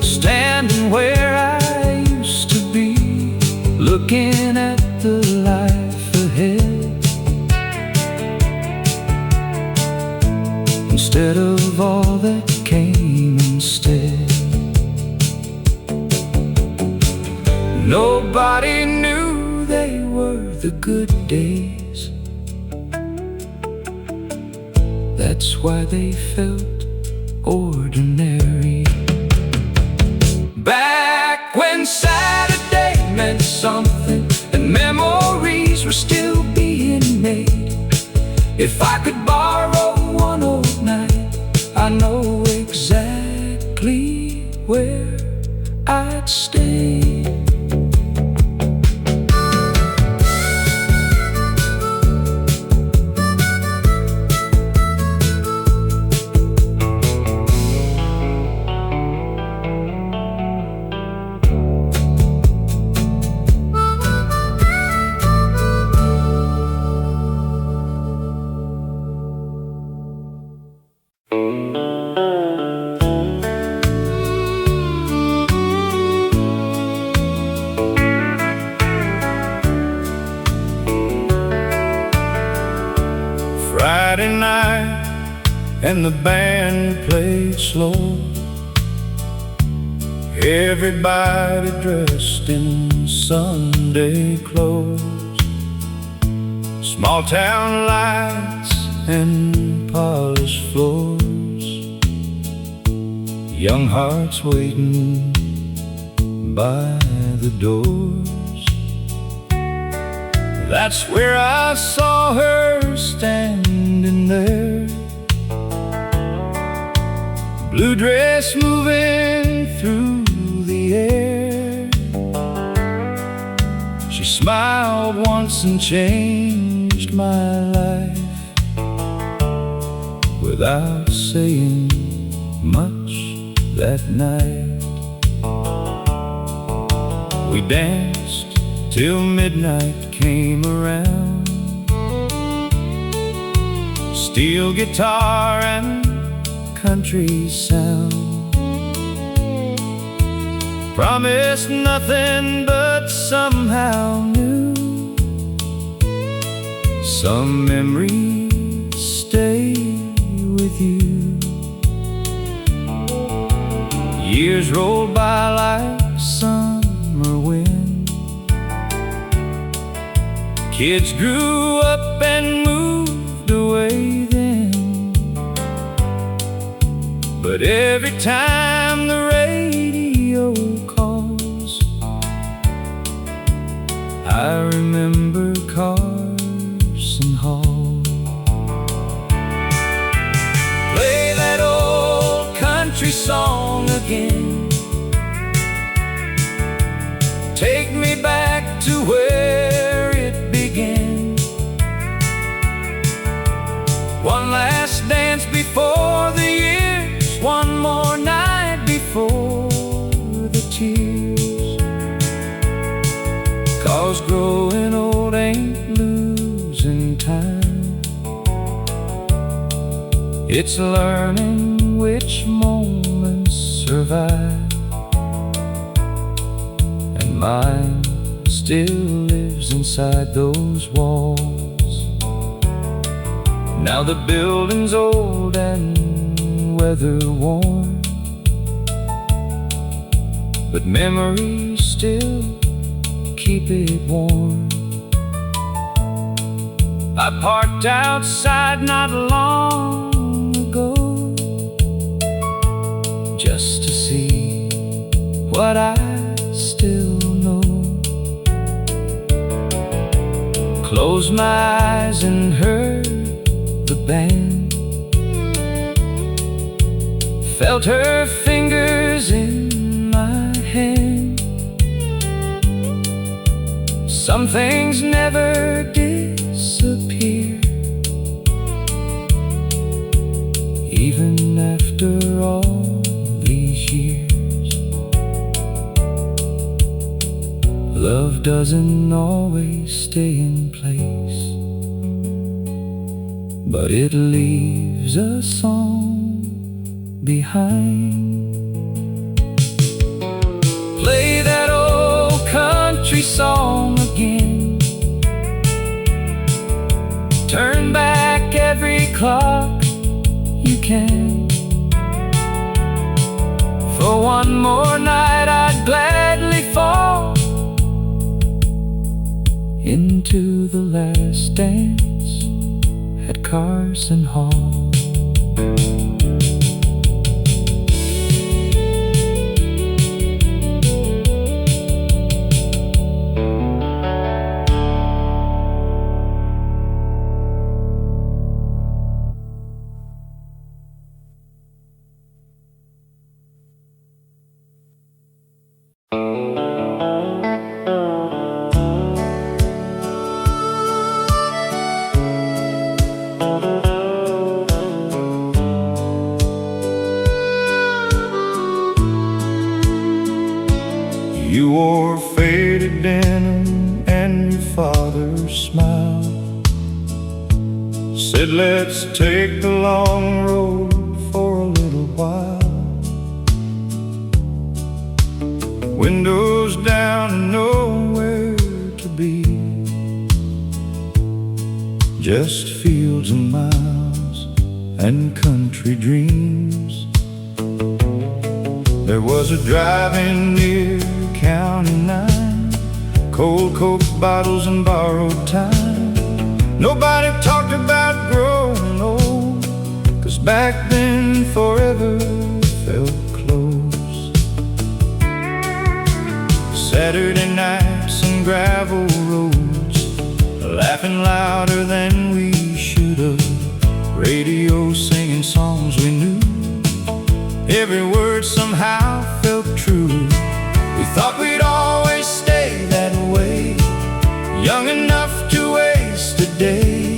standing where I used to be, looking at the life ahead. Instead of all that came instead. Nobody knew they were the good days. That's why they felt ordinary. Back when Saturday meant something, and memories were still being made. If I could borrow one old night, I know exactly where I'd stay. Friday night and the band played slow. Everybody dressed in Sunday clothes. Small town lights and polished floors. Young hearts waiting by the doors. That's where I saw her standing there, blue dress moving through the air. She smiled once and changed changed my life without saying much that night. We danced till midnight came around, steel guitar and country sound. Promised nothing but somehow knew some memories stay with you. Years rolled by like summer wind. Kids grew up and moved away then, but every time the radio calls, I remember Carson Hall. Play that old country song again, take me back to where it began. One last dance before the years, one more night before the tears. 'Cause growing old ain't losing time, it's learning which moments survive. And mine still lives inside those walls. Now the building's old and weather-worn, but memories still keep it warm. I parked outside not long ago, just to see what I still know. Closed my eyes and heard the band, felt her fingers in my hand. Some things never disappear, even after all these years. Love doesn't always stay in place, but it leaves a song behind. Play that old country song again, turn back every clock you can. For one more night I'd gladly fall into the last dance at Carson Hall. You wore faded denim and your father's smile said, let's take the long road for a little while. Windows down and nowhere to be, just fields and miles and country dreams. There was a drive-in near County 9, cold Coke bottles and borrowed time. Nobody talked about growing old, 'cause back then forever felt close. Saturday nights and gravel roads, laughing louder than we should have. Radio singing songs we knew, every word somehow felt true. We thought we'd always stay that way, young enough to waste a day.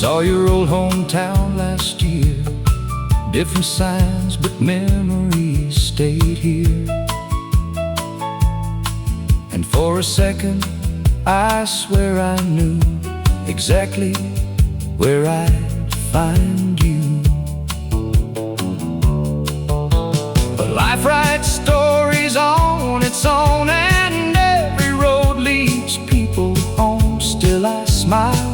Saw your old hometown last year. Different signs, but memories stayed here. And for a second, I swear I knew exactly where I'd find you. But life writes stories on its own, and every road leads people home. Still I smile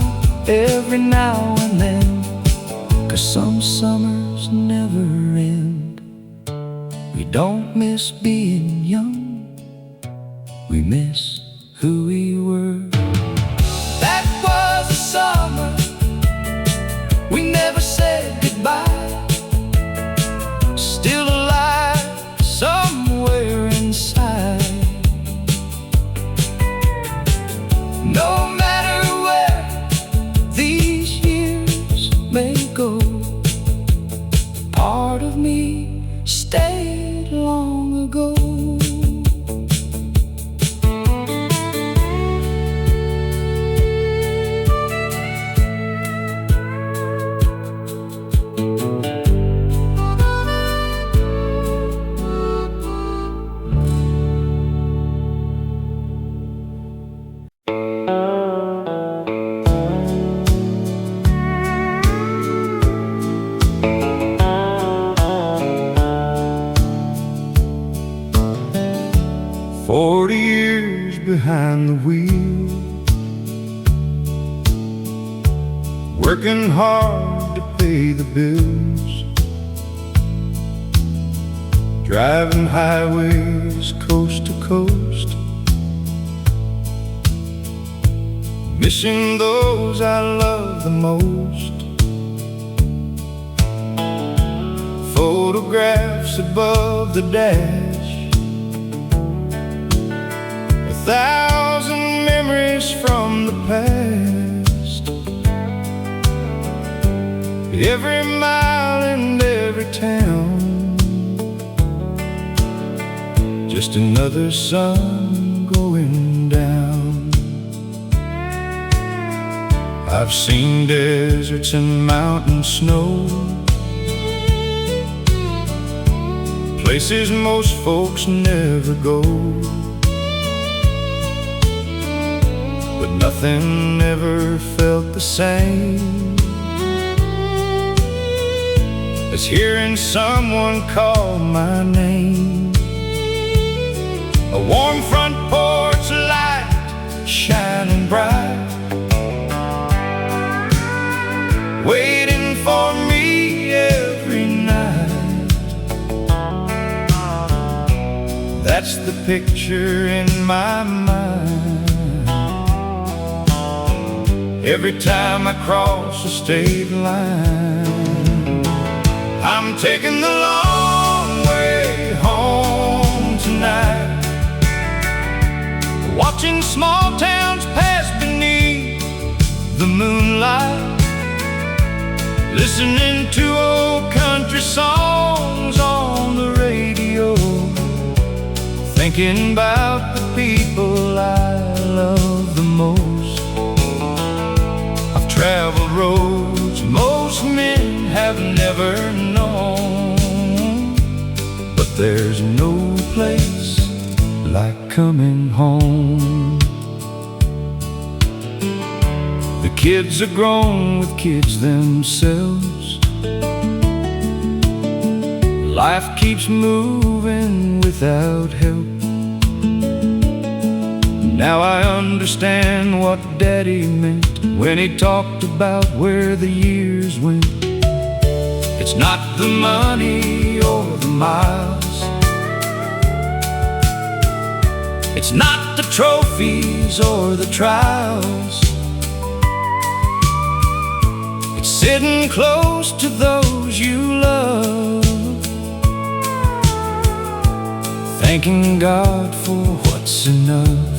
every now and then, 'cause some summers never end. We don't miss being young, we miss who we were. That was a summer we never said goodbye. Still alive somewhere inside. No matter where these years may go, part of me stayed long ago. Behind the wheel, working hard to pay the bills, driving highways coast to coast, missing those I love the most. Photographs above the dash, 1,000 memories from the past. Every mile and every town, just another sun going down. I've seen deserts and mountain snow, places most folks never go. But nothing ever felt the same as hearing someone call my name. A warm front porch light shining bright, waiting for me every night. That's the picture in my mind. Every time I cross a state line, I'm taking the long way home tonight, watching small towns pass beneath the moonlight, listening to old country songs on the radio, thinking about the people I love the most. Traveled roads most men have never known, but there's no place like coming home. The kids are grown with kids themselves. Life keeps moving without help. Now I understand what Daddy meant when he talked about where the years went. It's not the money or the miles, it's not the trophies or the trials, it's sitting close to those you love, thanking God for what's enough.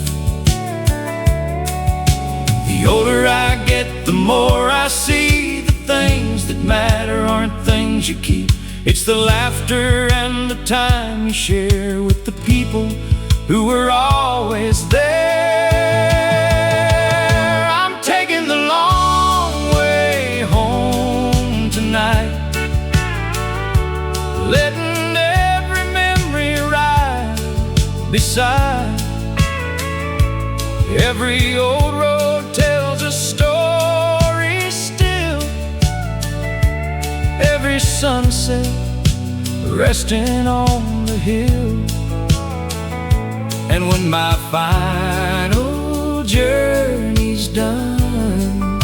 The older I get, the more I see the things that matter aren't things you keep. It's the laughter and the time you share with the people who were always there. I'm taking the long way sunset, resting on the hill. And when my final journey's done,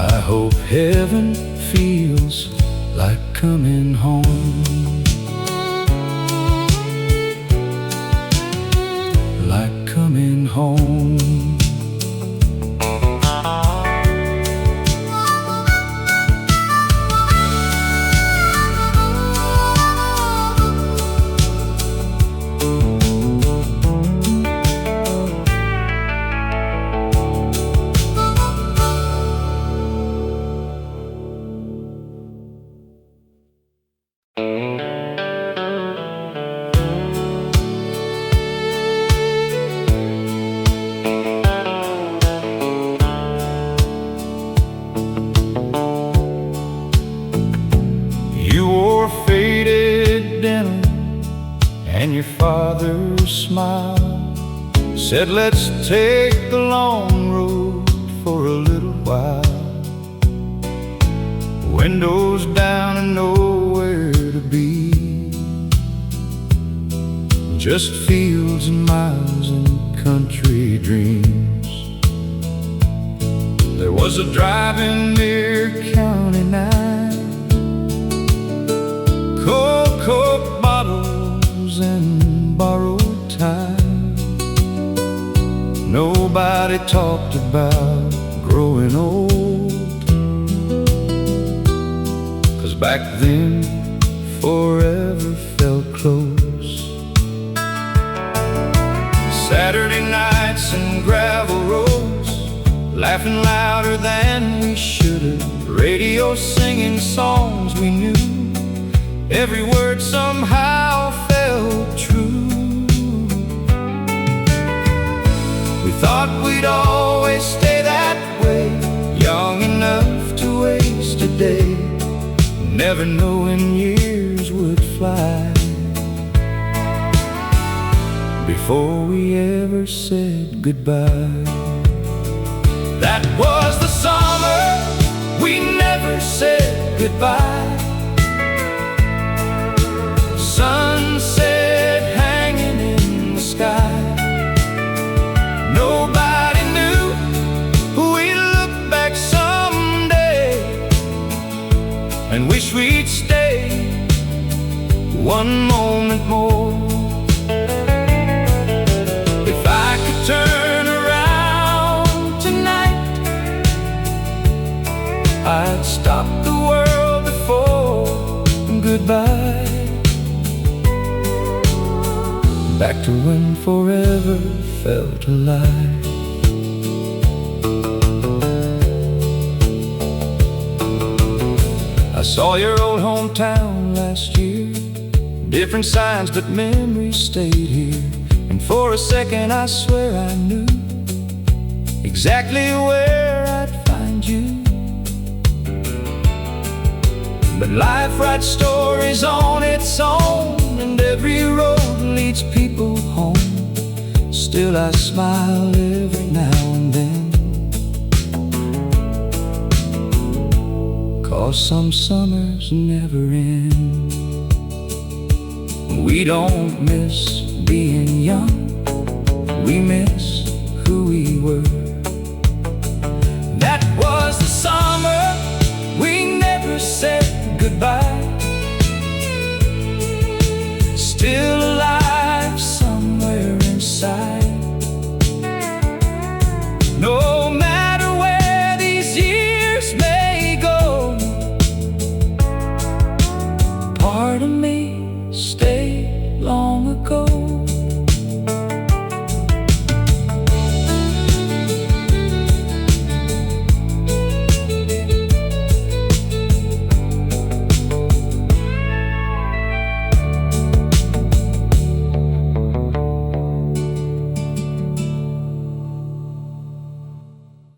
I hope heaven feels like coming home. Like coming home. You wore faded denim, and your father's smile said, let's take the long road for a little while. Windows down and nowhere to be, just fields and miles and country dreams. There was a drive-in near County 9, cold Coke bottles and borrowed time. Nobody talked about growing old, 'cause back then forever felt close. Saturday nights and gravel roads, laughing louder than we should've. Radio singing songs we knew, every word somehow felt true. We thought we'd always stay that way, young enough to waste a day, never knowing years would fly before we ever said goodbye. That was the summer we never said goodbye. Sunset hanging in the sky, nobody knew we'd look back someday and wish we'd stay one moment more. If I could turn around tonight, I'd stop the world before goodbye. Back to when forever felt alive. I saw your old hometown last year, different signs but memories stayed here. And for a second I swear I knew exactly where I'd find you. But life writes stories on its own, and every road leads people home. Still I smile every now and then, 'cause some summers never end. We don't miss being young, we miss who we were. That was the summer we never said goodbye. Still alive somewhere inside. No matter where these years may go, part of me stays